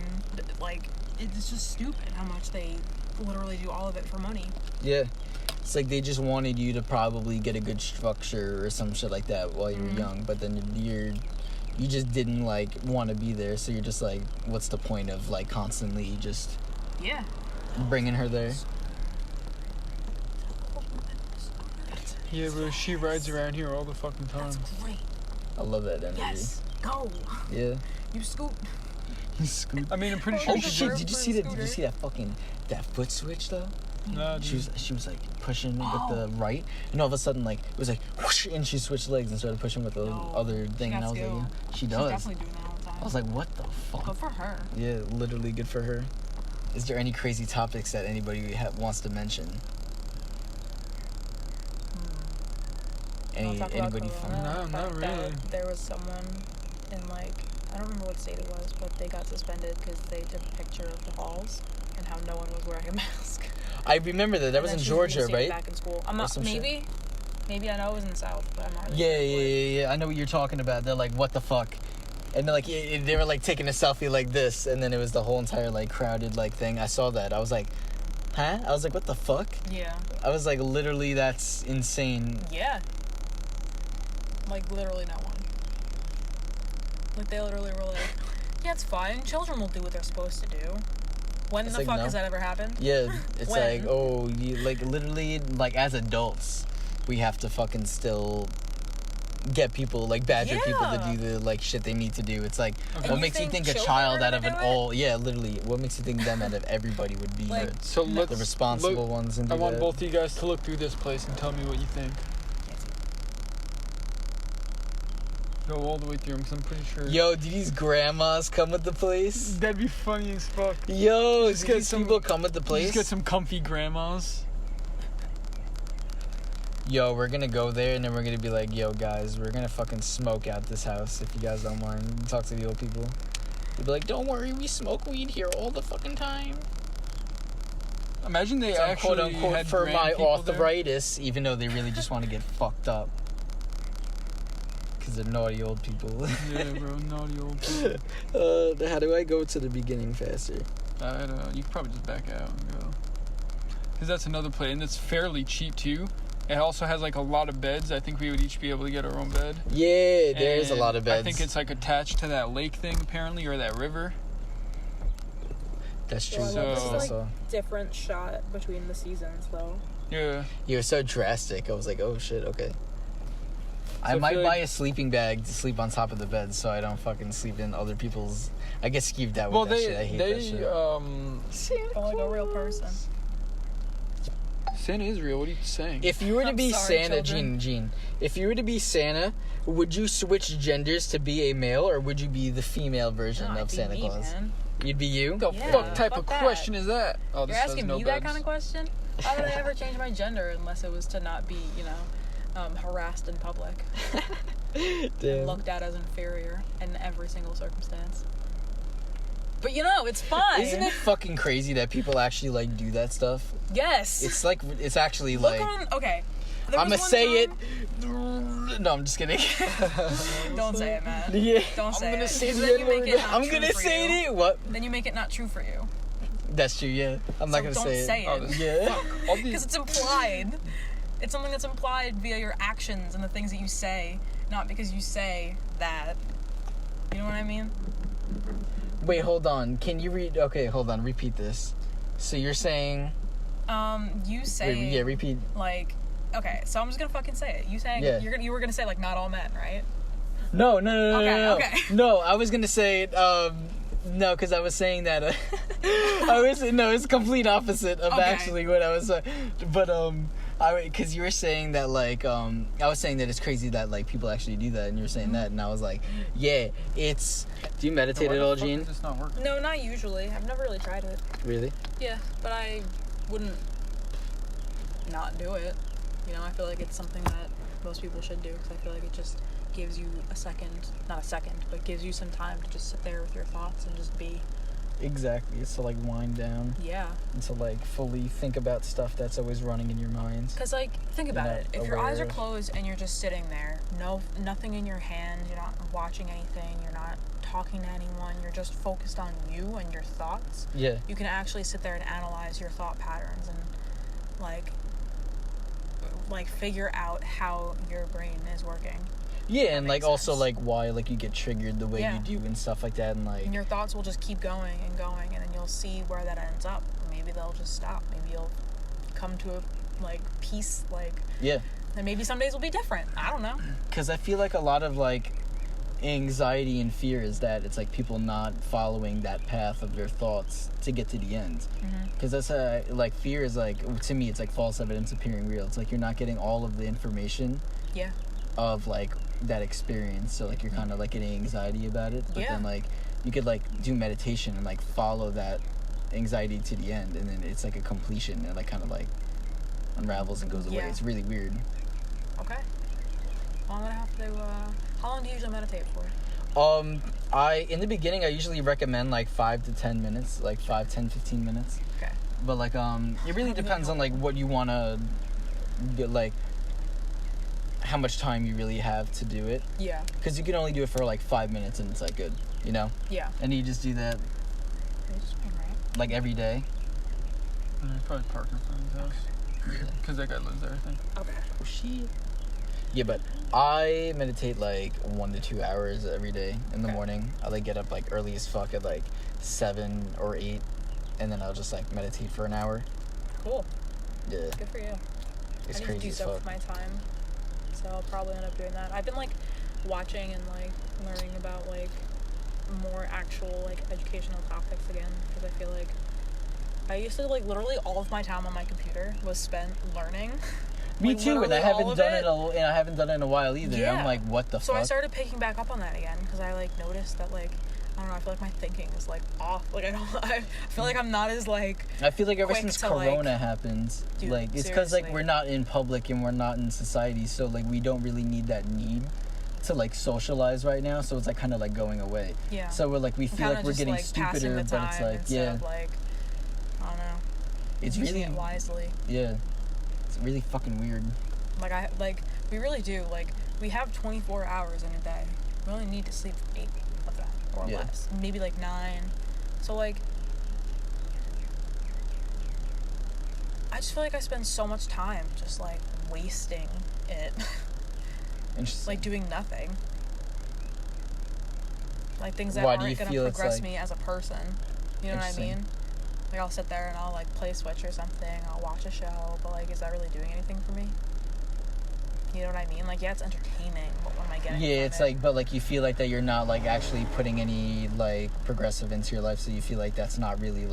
like, it's just stupid how much they literally do all of it for money. Yeah. It's like they just wanted you to probably get a good structure or some shit like that while you were young, but then you just didn't, like, want to be there, so you're just like, what's the point of, like, constantly just... Yeah. Bringing her there? Yeah, but she rides around here all the fucking time. That's great. I love that energy. Yes. Go. Yeah. You scoot. You scoot. I mean, I'm pretty sure. Oh shit! Did you see that fucking foot switch though? No. She was like pushing with the right, and all of a sudden like it was like whoosh, and she switched legs and started pushing with the other thing, and I was like, she does. She's definitely doing that all the time. I was like, what the fuck? Good for her. Yeah, literally good for her. Is there any crazy topics that anybody wants to mention? Anybody fun? No, not really. There was someone in, like, I don't remember what state it was, but they got suspended because they took a picture of the halls and how no one was wearing a mask. I remember that. That was in Georgia, right? Back in school. I'm not. Maybe I know it was in the South, but I'm not. Yeah. I know what you're talking about. They're like, what the fuck? And they're like, they were like taking a selfie like this, and then it was the whole entire like crowded like thing. I saw that. I was like, huh? I was like, what the fuck? Yeah. I was like, literally, that's insane. Yeah. Like, literally no one. Like, they literally were like, yeah, it's fine. Children will do what they're supposed to do. When the fuck has that ever happened? Yeah, it's like, like, literally, like, as adults, we have to fucking still get people, like, badger people to do the, like, shit they need to do. It's like, what makes you think a child out of an all... Yeah, literally, what makes you think them out of everybody would be like, the responsible ones? And I want both of you guys to look through this place and tell me what you think. Go all the way through them, because I'm pretty sure... Yo, do these grandmas come with the place? That'd be funny as fuck. Yo, do these people come with the place? Just get some comfy grandmas. Yo, we're gonna go there, and then we're gonna be like, yo, guys, we're gonna fucking smoke out this house, if you guys don't mind. Talk to the old people. They'll be like, don't worry, we smoke weed here all the fucking time. Imagine they actually quote-unquote had for my arthritis, there. Even though they really just want to get fucked up. Because they're naughty old people. Yeah, bro, naughty old people. How do I go to the beginning faster? I don't know. You could probably just back out and go. Because that's another place, and it's fairly cheap, too. It also has, like, a lot of beds. I think we would each be able to get our own bed. Yeah, there's a lot of beds. I think it's, like, attached to that lake thing, apparently, or that river. That's true. So, this is, like, different shot between the seasons, though. Yeah. You were so drastic. I was like, oh, shit, okay. I might buy a sleeping bag to sleep on top of the bed so I don't fucking sleep in other people's... I get skeeved out with that shit. I hate that shit. But like a real person. Santa is real. What are you saying? If you were to be sorry, Santa, children. Gene, if you were to be Santa, would you switch genders to be a male, or would you be the female version No, of it'd be Santa me, Claus? man. You'd be you? What the Yeah, fuck type fuck of that. question is that? Oh, You're this says asking no me beds. that kind of question? Why would I ever change my gender unless it was to not be, harassed in public and Damn. looked at as inferior in every single circumstance? But it's fine. Isn't it fucking crazy that people actually like do that stuff? Yes. It's like it's actually Look like on. Okay. I'm gonna say it. time- No, I'm just kidding. Don't say it, man. Yeah. Don't say I'm gonna it. say Because the then you make N-word. it not I'm true gonna for say you. it. What? Then you make it not true for you. That's true. Yeah. I'm not So gonna don't say it. say it. Oh, this- Yeah. All these- Because it's implied. It's something that's implied via your actions and the things that you say, not because you say that. You know what I mean? Wait, hold on. Can you read? Okay, hold on. Repeat this. So you're saying? You say. Wait, yeah, repeat. Like, okay, so I'm just gonna fucking say it. You saying Yeah. you were gonna say like not all men, right? No. Okay. No, I was gonna say it. No, because I was saying that. It's complete opposite of Okay. actually what I was saying. But because you were saying that like I was saying that it's crazy that like people actually do that, and you were saying that, and I was like, yeah, it's. Do you meditate Why at the all, fuck Gene? is this not working? No, not usually. I've never really tried it. Really? Yeah, but I wouldn't not do it. I feel like it's something that most people should do because I feel like it just gives you not a second, but gives you some time to just sit there with your thoughts and just be. Exactly. It's to like wind down Yeah. and to like fully think about stuff that's always running in your mind. Because, like, think about You're it. not If your eyes aware are of- closed and you're just sitting there, nothing in your hand, you're not watching anything, you're not talking to anyone, you're just focused on you and your thoughts, Yeah. you can actually sit there and analyze your thought patterns and, like figure out how your brain is working. Yeah, and like makes also sense. like why like you get triggered the way Yeah. you do and stuff like that, and like And your thoughts will just keep going, and then you'll see where that ends up. Maybe they'll just stop. Maybe you'll come to a, peace, yeah. and maybe some days will be different. I don't know. Because I feel like a lot of like anxiety and fear is that it's like people not following that path of their thoughts to get to the end. Because that's like fear is like, to me, it's like false evidence appearing real. It's like you're not getting all of the information Yeah. of like that experience, so like you're kind of like getting anxiety about it, but Yeah. then like you could like do meditation and like follow that anxiety to the end, and then it's like a completion and like kind of like unravels and goes away. Yeah. It's really weird. Okay. Well, I'm gonna have to. How long do you usually meditate for? In the beginning I usually recommend like 5 to 10 minutes, like 5, 10, 15 minutes. Okay. But like it really depends on like what you want to get, like how much time you really have to do it, Yeah. because you can only do it for like 5 minutes and it's like good, Yeah. and you just do that like every day. Probably Parkinson's house. Because that guy lives there, I think. Okay. Oh shit. Yeah, but I meditate like 1 to 2 hours every day in the Okay. morning. I like get up like early as fuck at like 7 or 8, and then I'll just like meditate for an hour. Cool. Yeah, Good for you. it's I need crazy to do as stuff fuck. with my time, so I'll probably end up doing that. I've been watching and learning about more actual educational topics again, because I feel like I used to literally all of my time on my computer was spent learning. Me too, and literally I haven't all of done it. and I haven't done it in a while either. Yeah. I'm like, what the So fuck? I started picking back up on that again because I noticed that I don't know, I feel like my thinking is off. I feel like I'm not as I feel like ever quick since to, Corona happened, dude, it's because seriously. we're not in public and we're not in society, so we don't really need that need to socialize right now. So it's kind of going away. yeah. So we feel kinda like we're just, getting passing stupider, the but it's time instead yeah, of, I don't know. it's using really it wisely. yeah, it's really fucking weird. We really do. We have 24 hours in a day. We only need to sleep 8 of that or Yeah. less. Maybe 9. So I just feel like I spend so much time just wasting it. Interesting. Doing nothing. Things that Why do aren't you gonna feel it's, progress me as a person. You know what I Interesting. mean? I'll sit there and I'll play Switch or something, I'll watch a show, but is that really doing anything for me? You know what I mean? Yeah, it's entertaining, but what am I getting Yeah, from it's it? but you feel that you're not actually putting any progressive into your life, so you feel that's not really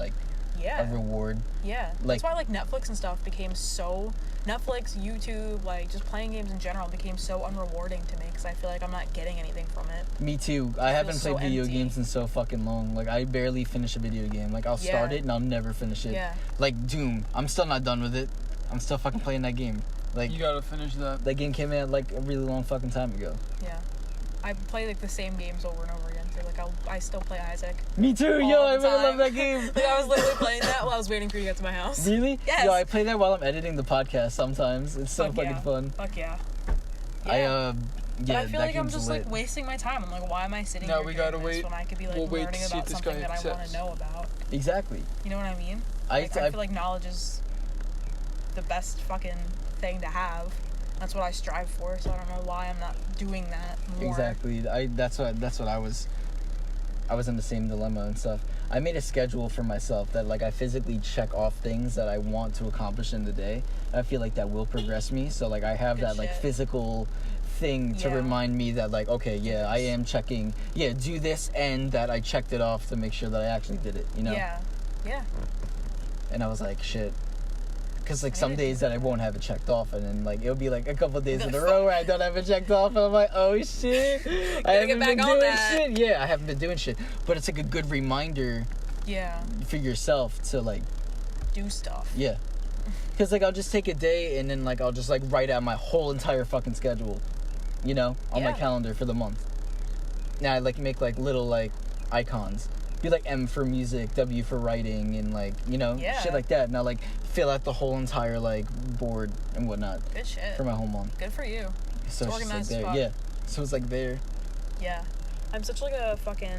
Yeah. a reward. Yeah. Like, that's why, like, Netflix and stuff became so... Netflix, YouTube, like, just playing games in general became so unrewarding to me because I feel like I'm not getting anything from it. Me too. I haven't played video empty. games in so fucking long. Like, I barely finish a video game. Like, I'll start it and I'll never finish it. Yeah. Like, Doom. I'm still not done with it. I'm still fucking playing that game. Like, you gotta finish that. That game came out, like, a really long fucking time ago. Yeah. I play, like, the same games over and over again, too. Like, I still play Isaac. Me too, yo, I really love that game. Like, I was literally playing that while I was waiting for you to get to my house. Really? Yes. Yo, I play that while I'm editing the podcast sometimes. It's so fucking fun. Fuck yeah. Yeah, but I feel like I'm just, like, wasting my time. I'm like, why am I sitting here we gotta doing wait. this when I could be, like, We'll wait learning to see if about this something guy that I want accepts. to know about? Exactly. You know what I mean? I feel like knowledge is the best fucking thing to have. That's what I strive for, so I don't know why I'm not doing that more. Exactly. That's what I was in the same dilemma and stuff. I made a schedule for myself that, like, I physically check off things that I want to accomplish in the day. I feel like that will progress me. So, like, I have Good that, like, shit. physical thing to remind me that, like, okay, yeah, I am checking, do this, and that I checked it off to make sure that I actually did it, you know? Yeah. Yeah. And I was like, shit. Because, like, some days that I won't have it checked off, and then, like, it'll be, like, a couple days in a row where I don't have it checked off, and I'm like, oh, shit. I haven't been doing shit. Yeah, I haven't been doing shit. But it's, like, a good reminder for yourself to, like... do stuff. Yeah. Because, like, I'll just take a day, and then, like, I'll just, like, write out my whole entire fucking schedule, you know, on my calendar for the month. Now I, like, make, like, little, like, icons. Be like M for music, W for writing, and, like, you know, shit like that. And I, like, fill out the whole entire, like, board and whatnot. Good shit. For my whole month. Good for you. So it's organized just, like, there. as fuck. Yeah. So it's, like, there. Yeah. I'm such, like, a fucking...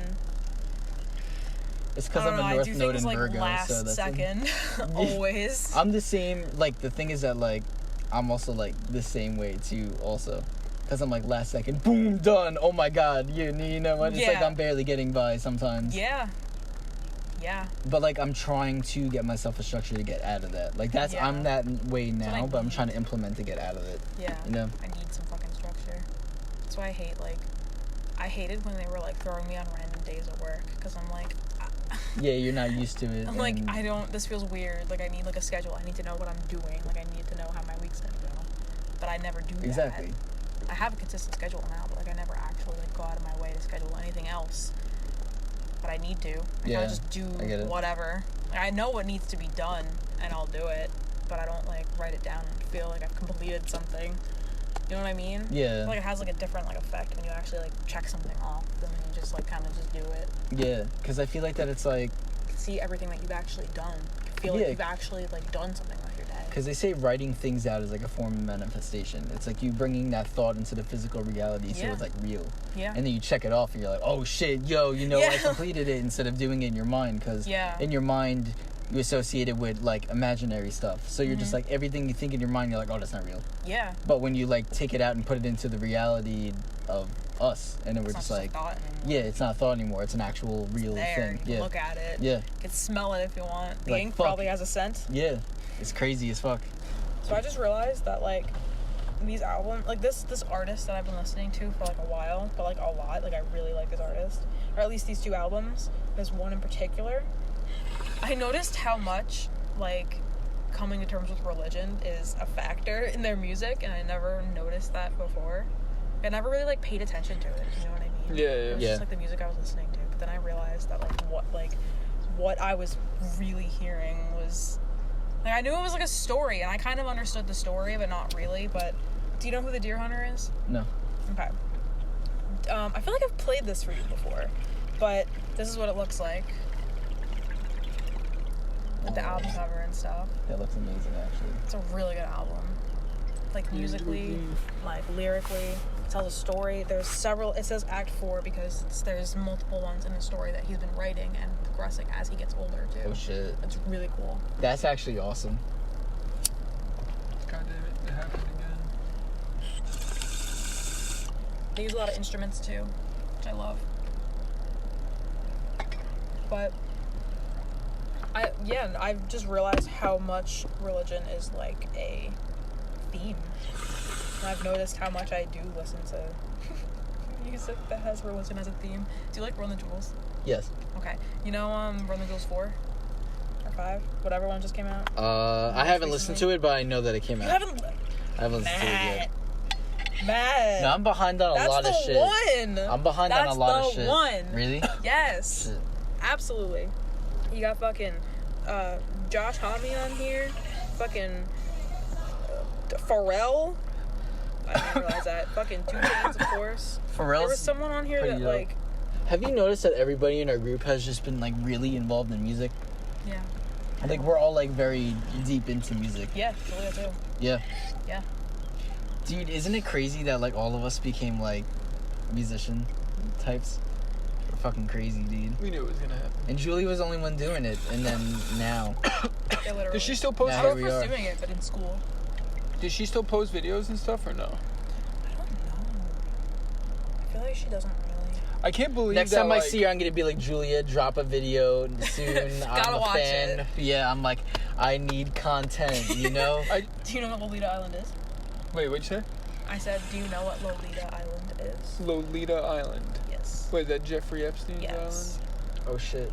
It's because I'm a North Node in like, Virgo, last so that's... second. Always. I'm the same, like, the thing is that, like, I'm also, like, the same way, too, also. Because I'm, like, last second, boom, done. Oh, my God. You know what? It's like I'm barely getting by sometimes. Yeah. Yeah. But, like, I'm trying to get myself a structure to get out of that. Like, that's... I'm that way now, but I'm trying to implement to get out of it. Yeah. You know? I need some fucking structure. That's why I hate, like... I hated when they were, like, throwing me on random days at work. Because I'm like... Yeah, you're not used to it. I'm like, I don't... This feels weird. Like, I need, like, a schedule. I need to know what I'm doing. Like, I need to know how my week's gonna go. But I never do that. Exactly. I have a consistent schedule now, but, like, I never actually, like, go out of my way to schedule anything else. But I need to. I kind of just do whatever. Like, I know what needs to be done, and I'll do it. But I don't, like, write it down and feel like I've completed something. You know what I mean? Yeah. I feel like it has, like, a different, like, effect when you actually, like, check something off than when you just, like, kind of just do it. Yeah, because I feel like that it's, like... See everything that you've actually done. You feel like you've actually, like, done something with your day. Because they say writing things out is, like, a form of manifestation. It's, like, you bringing that thought into the physical reality so it's, like, real. Yeah. And then you check it off and you're like, oh, shit, yo, you know, I completed it instead of doing it in your mind. Because in your mind... you associate it with, like, imaginary stuff. So you're just, like, everything you think in your mind, you're like, oh, that's not real. Yeah. But when you, like, take it out and put it into the reality of us, and then we're just like, it's not a thought anymore. It's an actual real thing. You can look at it. Yeah. You can smell it if you want. The like, ink probably has a scent. Yeah. It's crazy as fuck. So I just realized that, like, these albums, like, this artist that I've been listening to for, like, a while, but, like, a lot. Like, I really like this artist. Or at least these two albums. There's one in particular. I noticed how much, like, coming to terms with religion is a factor in their music, and I never noticed that before. I never really, like, paid attention to it, you know what I mean? Yeah. It was just, like, the music I was listening to, but then I realized that, what I was really hearing was, like, I knew it was, like, a story, and I kind of understood the story, but not really, but do you know who the Deer Hunter is? No. Okay. I feel like I've played this for you before, but this is what it looks like. With the album cover and stuff. That looks amazing, actually. It's a really good album. Like, musically, like, lyrically. It tells a story. There's several... It says Act 4 because there's multiple ones in the story that he's been writing and progressing as he gets older, too. Oh, shit. It's really cool. That's actually awesome. God damn it. It happened again. They use a lot of instruments, too, which I love. But... I've just realized how much religion is, like, a theme. And I've noticed how much I do listen to music that has religion as a theme. Do you like Run the Jewels? Yes. Okay. You know, Run the Jewels 4? 5? Whatever one just came out. I haven't listened to it, but I know that it came out. You haven't? I haven't listened to it yet. Matt. No, I'm behind on a lot of shit. That's the one. I'm behind on a lot of shit. That's the one. Really? Yes. Shit. Absolutely. You got fucking Josh Homme on here. Fucking Pharrell. I didn't realize that. Fucking 2 Chainz, of course. Pharrell's there was someone on here that, like... Have you noticed that everybody in our group has just been, like, really involved in music? Yeah. Like, we're all, like, very deep into music. Yeah, Julia too. Yeah. Yeah. Dude, isn't it crazy that, like, all of us became, like, musician types? We're fucking crazy, dude. We knew it was gonna happen. And Julie was the only one doing it, and then now. Yeah, literally. Does she still post Now stuff? we are. doing it, but in school. Does she still post videos and stuff or no? I don't know. I feel like she doesn't really. I can't believe Next that, time like, I see her, I'm gonna be like, Julia, drop a video soon. Gotta I'm a watch fan. it. Yeah, I'm like, I need content, you know? Do you know what Lolita Island is? Wait, what'd you say? I said, do you know what Lolita Island is? Lolita Island. Yes. Wait, is that Jeffrey Epstein's Yes. island? Oh shit.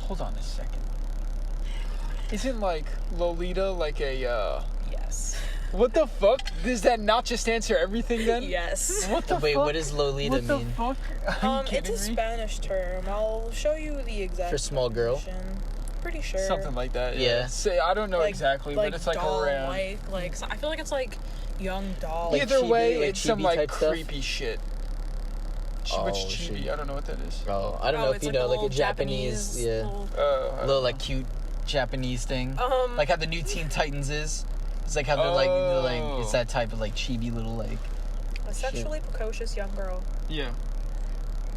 Hold on a second. Isn't, like, Lolita like a, Yes. What the fuck? Does that not just answer everything then? Yes. What the Wait, fuck? what does Lolita What the mean? fuck? Are you It's a kidding me? Spanish term. I'll show you the exact For small girl? definition. Pretty sure. Something like that. Yeah. Say, I don't know exactly, but it's like doll around. like so I feel like it's like young doll. Like Either chibi, way, like it's some chibi like type stuff? creepy shit. What's Oh, chibi? shit. I don't know what that is. Oh, I don't know if it's you like know, like a little Japanese, yeah. little- Like cute Japanese thing. Um, Like how the new Teen Titans is. It's like how they're like, it's that type of like chibi little like, a sexually precocious young girl. Yeah.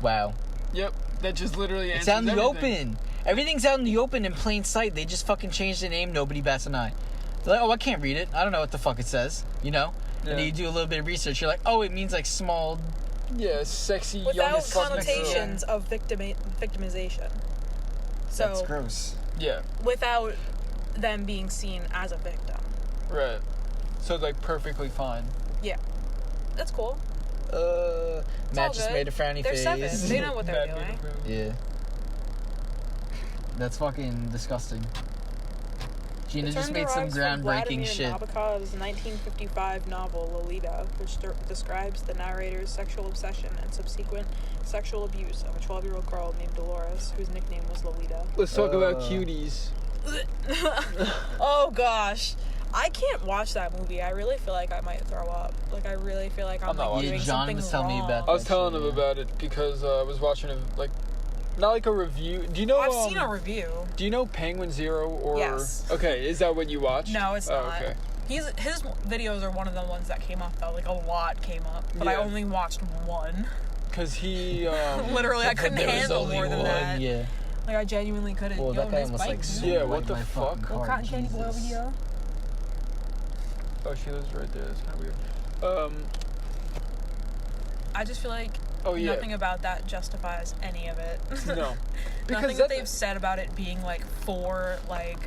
wow. Yep. That just literally answers It's out in the everything. open. Everything's out in the open in plain sight. They just fucking changed the name. Nobody bats an eye. They're like, oh, I can't read it. I don't know what the fuck it says. You know? Yeah. And then you do a little bit of research. You're like, oh, it means like small. Yeah, sexy young Without as fuck next to her. connotations of victimization. So That's gross. Yeah. without them being seen as a victim. Right. So like perfectly fine. Yeah. That's cool. Matt just good. made a frowny They're face. 7. They know what they're Mad doing. beautiful. Yeah. That's fucking disgusting. Gina just made some groundbreaking shit. Nabokov's 1955 novel Lolita, which describes the narrator's sexual obsession and subsequent sexual abuse of a 12-year-old girl named Dolores, whose nickname was Lolita. Let's talk about cuties. Oh gosh, I can't watch that movie. I really feel like I might throw up. Like I really feel like I'm not like watching doing it. John something was telling me wrong. about I was that telling shit, him yeah. about it because I was watching it like, not like a review. Do you know? I've seen a review. Do you know Penguin Zero or? Yes. Okay, is that what you watched? No, it's Oh, not. okay. His videos are one of the ones that came up though. Like a lot came up, but I Yeah. only watched one. Cause he. Literally, I couldn't There was handle only more than one, that. Yeah. Like I genuinely couldn't. Well, Yo, that guy nice almost bike, like dude. swung Yeah, what like the my fuck? fucking Little car. cotton candy boy over Jesus. here. Oh, she lives right there. That's kind of weird. I just feel like Oh yeah. nothing about that justifies any of it. No. Nothing that they've said about it being like for like,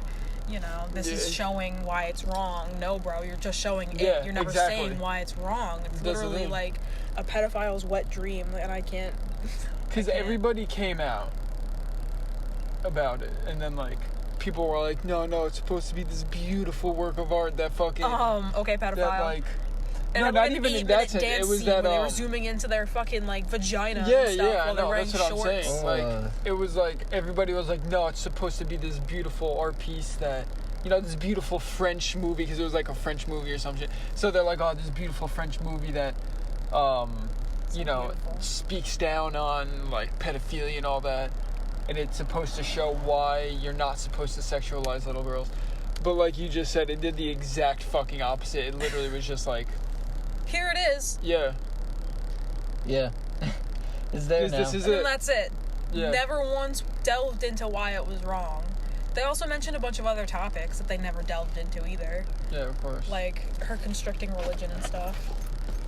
you know, this is Yeah. showing why it's wrong. No, bro, you're just showing Yeah, it. You're never exactly. saying why it's wrong. It's That's the literally thing. like a pedophile's wet dream, and I can't. Because everybody came out about it, and then like people were like, no, it's supposed to be this beautiful work of art that fucking Okay, pedophile. that like. And No, I not remember even the in that 8-minute sense. dance It was scene that where they were zooming into their fucking like vagina. Yeah, and stuff yeah, I while they're know. wearing That's what I'm shorts. saying. Like, it was like everybody was like, no, it's supposed to be this beautiful art piece that, you know, this beautiful French movie, because it was like a French movie or some shit. So they're like, oh, this beautiful French movie that, you know, beautiful. speaks down on like pedophilia and all that, and it's supposed to show why you're not supposed to sexualize little girls. But like you just said, it did the exact fucking opposite. It literally was just like, Here it is. yeah, Yeah. It's there now. this is And it. then that's it. Yeah. Never once delved into why it was wrong. They also mentioned a bunch of other topics that they never delved into either. Yeah, of course. Like her constricting religion and stuff.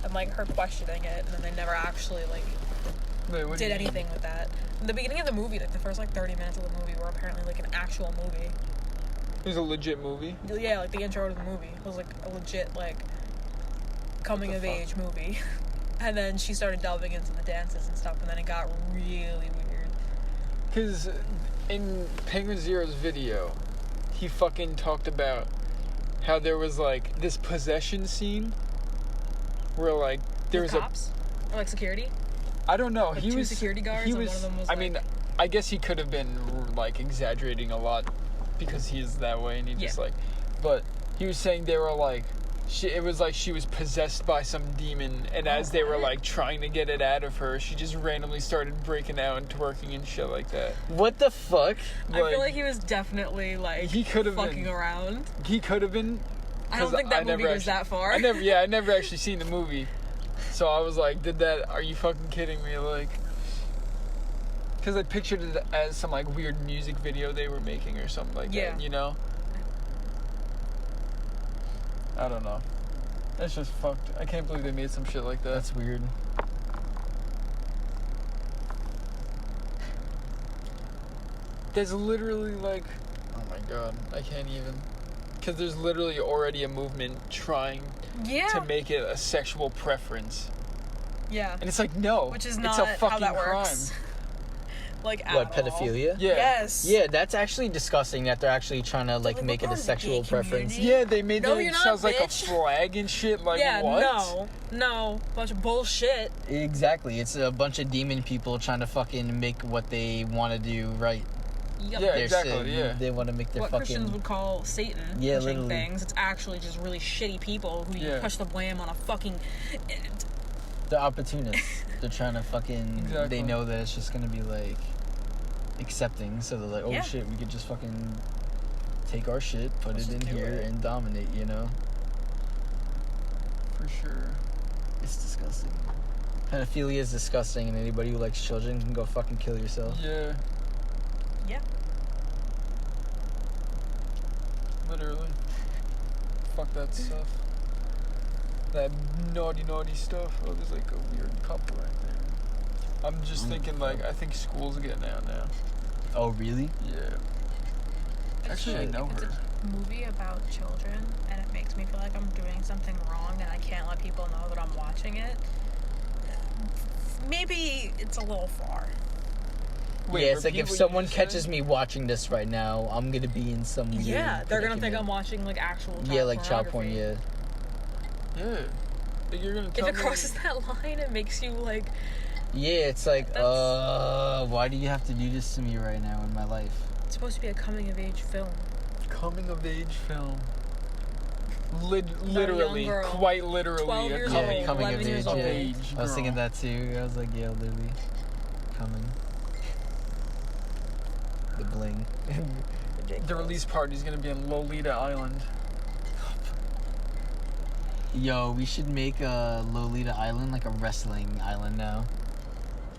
And like her questioning it, and then they never actually like Wait, what do did you mean? anything with that. In the beginning of the movie, like the first like 30 minutes of the movie were apparently like an actual movie. It was a legit movie. Yeah, like the intro to the movie was like a legit like coming of age movie. And then she started delving into the dances and stuff, and then it got really weird. Because in Penguin Zero's video, he fucking talked about how there was, like, this possession scene where, like, there was cops? Or, like, security? I don't know. Like He two was security guards, He and was. one of them was, I mean, I guess he could have been, like, exaggerating a lot because he's that way, and he just, like... But he was saying they were, like... it was like she was possessed by some demon, and as they were, like, trying to get it out of her, she just randomly started breaking out and twerking and shit like that. What the fuck? I feel like he was definitely, like, he could have fucking around. He could have been. I don't think that movie goes that far. I never actually seen the movie. So I was like, are you fucking kidding me? Like... Because I pictured it as some, like, weird music video they were making or something like that, you know? I don't know. That's just fucked. I can't believe they made some shit like that. That's weird. There's literally, like... Oh my god. I can't even... Because there's literally already a movement trying to make it a sexual preference. Yeah. And it's like, no. Which is not it's a fucking how that crime. works. Like, what, pedophilia? All. Yeah. Yes. Yeah, that's actually disgusting that they're actually trying to, like, make it a sexual preference. Yeah, they made it sounds like a bitch. flag and shit. Like, what? No. Bunch of bullshit. Exactly. It's a bunch of demon people trying to fucking make what they want to do right. Yep. Yeah, exactly, yeah. They want to make their what fucking... Christians would call Satan pushing literally. things. It's actually just really shitty people who you push the blame on a fucking... They're opportunists. They're trying to fucking... Exactly. They know that it's just going to be, like, accepting. So they're like, oh shit, we could just fucking take our shit, put it in here, and dominate, you know? For sure. It's disgusting. Pedophilia is disgusting, and anybody who likes children can go fucking kill yourself. Yeah. Yeah. Literally. Fuck that stuff. That naughty stuff. Oh, there's like a weird couple right there. I'm just thinking, like, I think school's getting out now. Oh, really? Yeah. Actually, I know if her. It's a movie about children, and it makes me feel like I'm doing something wrong, and I can't let people know that I'm watching it. Maybe it's a little far. Wait, yeah, it's like if someone catches me watching this right now, I'm gonna be in some weird... Yeah, they're gonna think I'm watching, like, actual child Yeah, like child porn, yeah. Yeah. Like, you're gonna tell If it crosses that line, it makes you, like... Yeah, it's like, why do you have to do this to me right now in my life? It's supposed to be a coming-of-age film. Coming-of-age film. Literally, quite literally, 12 years old, coming of years age. old. I was thinking that too. I was like, yeah, literally, coming. The bling. The release party is gonna be in Lolita Island. Yo, we should make Lolita Island like a wrestling island now.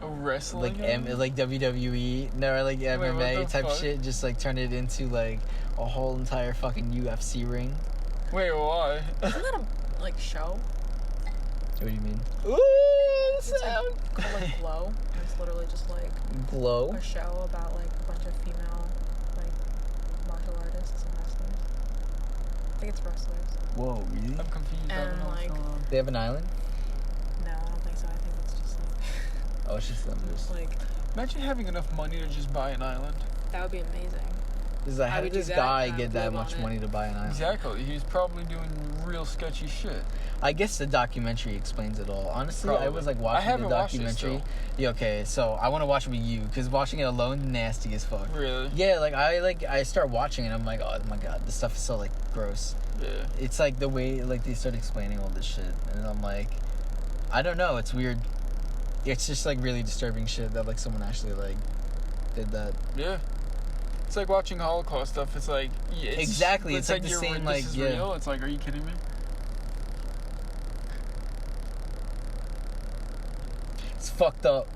A wrestling? Like WWE, no, like MMA type shit. Just like turn it into like a whole entire fucking UFC ring. Wait, why? Isn't that a, like, show? What do you mean? Ooh, It's like, called, like, Glow. And it's literally just, like... Glow? A show about, like, a bunch of female, like, martial artists and wrestlers. I think it's wrestlers. Whoa, really? I'm confused. I don't know what's going on. They have an island? No, I don't think so. I think it's just, like... Oh, it's just them. Like... Imagine having enough money to just buy an island. That would be amazing. Like, how did this guy get that much money to buy an island? Exactly. He's probably doing real sketchy shit. I guess the documentary explains it all. Honestly, Probably. I was like watching the documentary. Watched it Yeah, okay, so I want to watch it with you because watching it alone, nasty as fuck. Really? Yeah, I start watching it and I'm like, oh my god, this stuff is so like gross. Yeah. It's like the way like they start explaining all this shit, and I'm like, I don't know, it's weird. It's just like really disturbing shit that like someone actually like did that. Yeah. It's like watching Holocaust stuff. It's like exactly. It's like the same. Like, this is real. It's like, are you kidding me? It's fucked up.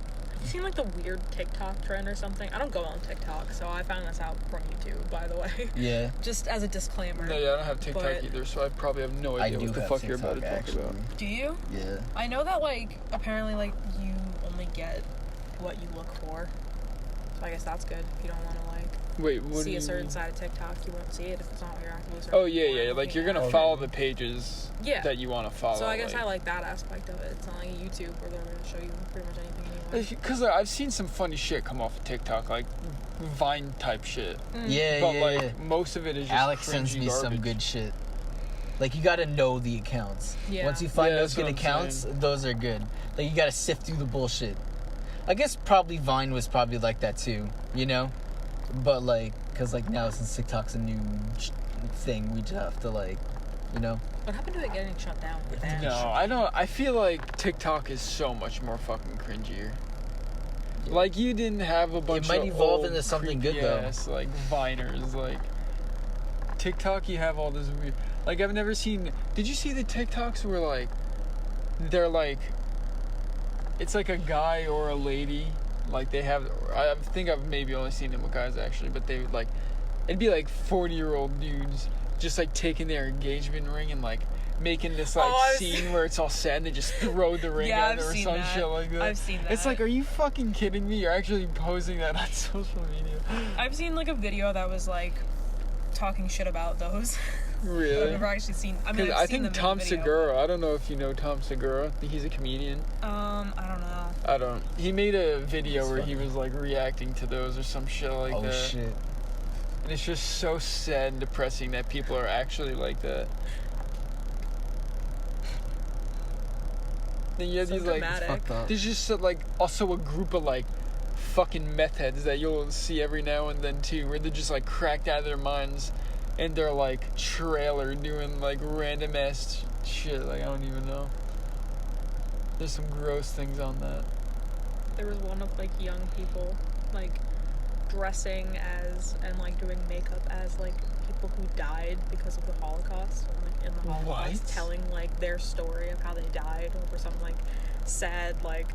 You seen like the weird TikTok trend or something? I don't go on TikTok, so I found this out from YouTube, by the way. Yeah. Just as a disclaimer. No, yeah, I don't have TikTok either, so I probably have no idea what the fuck you're about to talk about. Do you? Yeah. I know that like apparently like you only get what you look for. So I guess that's good. If you don't want to like see a certain side of TikTok, you won't see it if it's not what you're actively searching. Oh yeah, yeah. Like you're gonna follow the pages that you want to follow. So I guess I like that aspect of it. It's not like YouTube where they're going to show you pretty much anything you want. Because I've seen some funny shit come off of TikTok, like Vine type shit. Yeah, but yeah, like most of it is just Alex sends me garbage. some good shit. Like, you gotta know the accounts. Yeah. Once you find those that's good what I'm accounts, saying. those are good. Like, you gotta sift through the bullshit. I guess probably Vine was probably like that too, you know? But like, cause like now since TikTok's a new thing, we just have to like, you know? What happened to it getting shut down? No, I don't. I feel like TikTok is so much more fucking cringier. Yeah. Like, you didn't have a bunch of might evolve old, into something good, creepy though. ass, like Viners. Like TikTok, you have all this weird. Like, I've never seen. Did you see the TikToks where like they're like, it's like a guy or a lady. Like, they have. I think I've maybe only seen them with guys actually, but they would like. It'd be like 40-year-old dudes just like taking their engagement ring and like making this like scene where it's all sad and they just throw the ring at her or some shit like that. I've seen that. It's like, are you fucking kidding me? You're actually posting that on social media. I've seen like a video that was like talking shit about those. Really? I've never actually seen. I mean, I I've seen think them Tom in the video. Segura. I don't know if you know Tom Segura. He's a comedian. I don't know. He made a video where he was like reacting to those or some shit like that. Oh shit. And it's just so sad and depressing that people are actually like that. Then you have So these like, Fucked up. there's just like also a group of like fucking meth heads that you'll see every now and then too, where they're just like cracked out of their minds and they're like trailer doing like random ass shit. Like, I don't even know. There's some gross things on that. There was one of like young people like dressing as and like doing makeup as like people who died because of the Holocaust, like in the Holocaust, What? telling like their story of how they died over some like sad like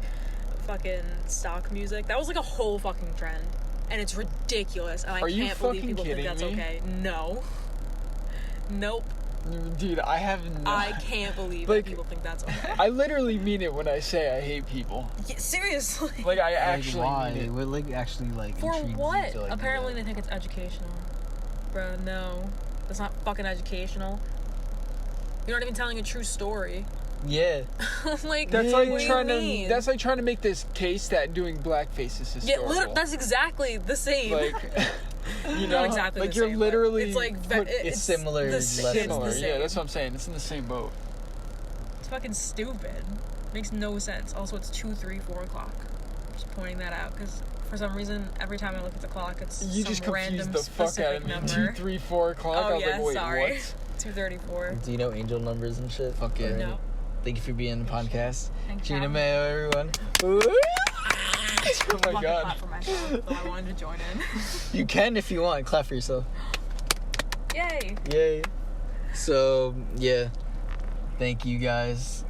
fucking stock music. That was like a whole fucking trend, and it's ridiculous. And I Are you can't believe fucking people think kidding that's me? okay. No. Nope. Dude, I have no... I can't believe Like, that people think that's okay. I literally mean it when I say I hate people. Yeah, seriously. Like, I Like, actually why? mean it. What like actually like For intrigues you what? to, like, do Apparently that? they think it's educational. Bro, no. That's not fucking educational. You're not even telling a true story. Yeah. Like, That's what like do trying you to. mean? That's like trying to make this case that doing blackface is Yeah, historical. that's exactly the same. Like, you know, Not exactly like the you're same, but literally. it's like it's similar, The, less it's the similar. same. Yeah, that's what I'm saying. It's in the same boat. It's fucking stupid. Makes no sense. Also, it's 2, 3, 4 o'clock. Just pointing that out because for some reason, every time I look at the clock, it's You some just random confused the fuck out specific of me. number. 2, 3, 4 o'clock. Oh I was yeah, like, wait, sorry. what? 2:34. Do you know angel numbers and shit? Fuck yeah. No. Thank you for being on the podcast. Thanks, Gina Cal. Mayo, everyone. Woo! Oh I'm my not gonna god. clap for myself, but I wanted to join in. You can if you want. Clap for yourself. Yay! Yay. So, yeah. Thank you guys.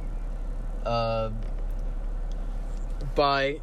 Bye.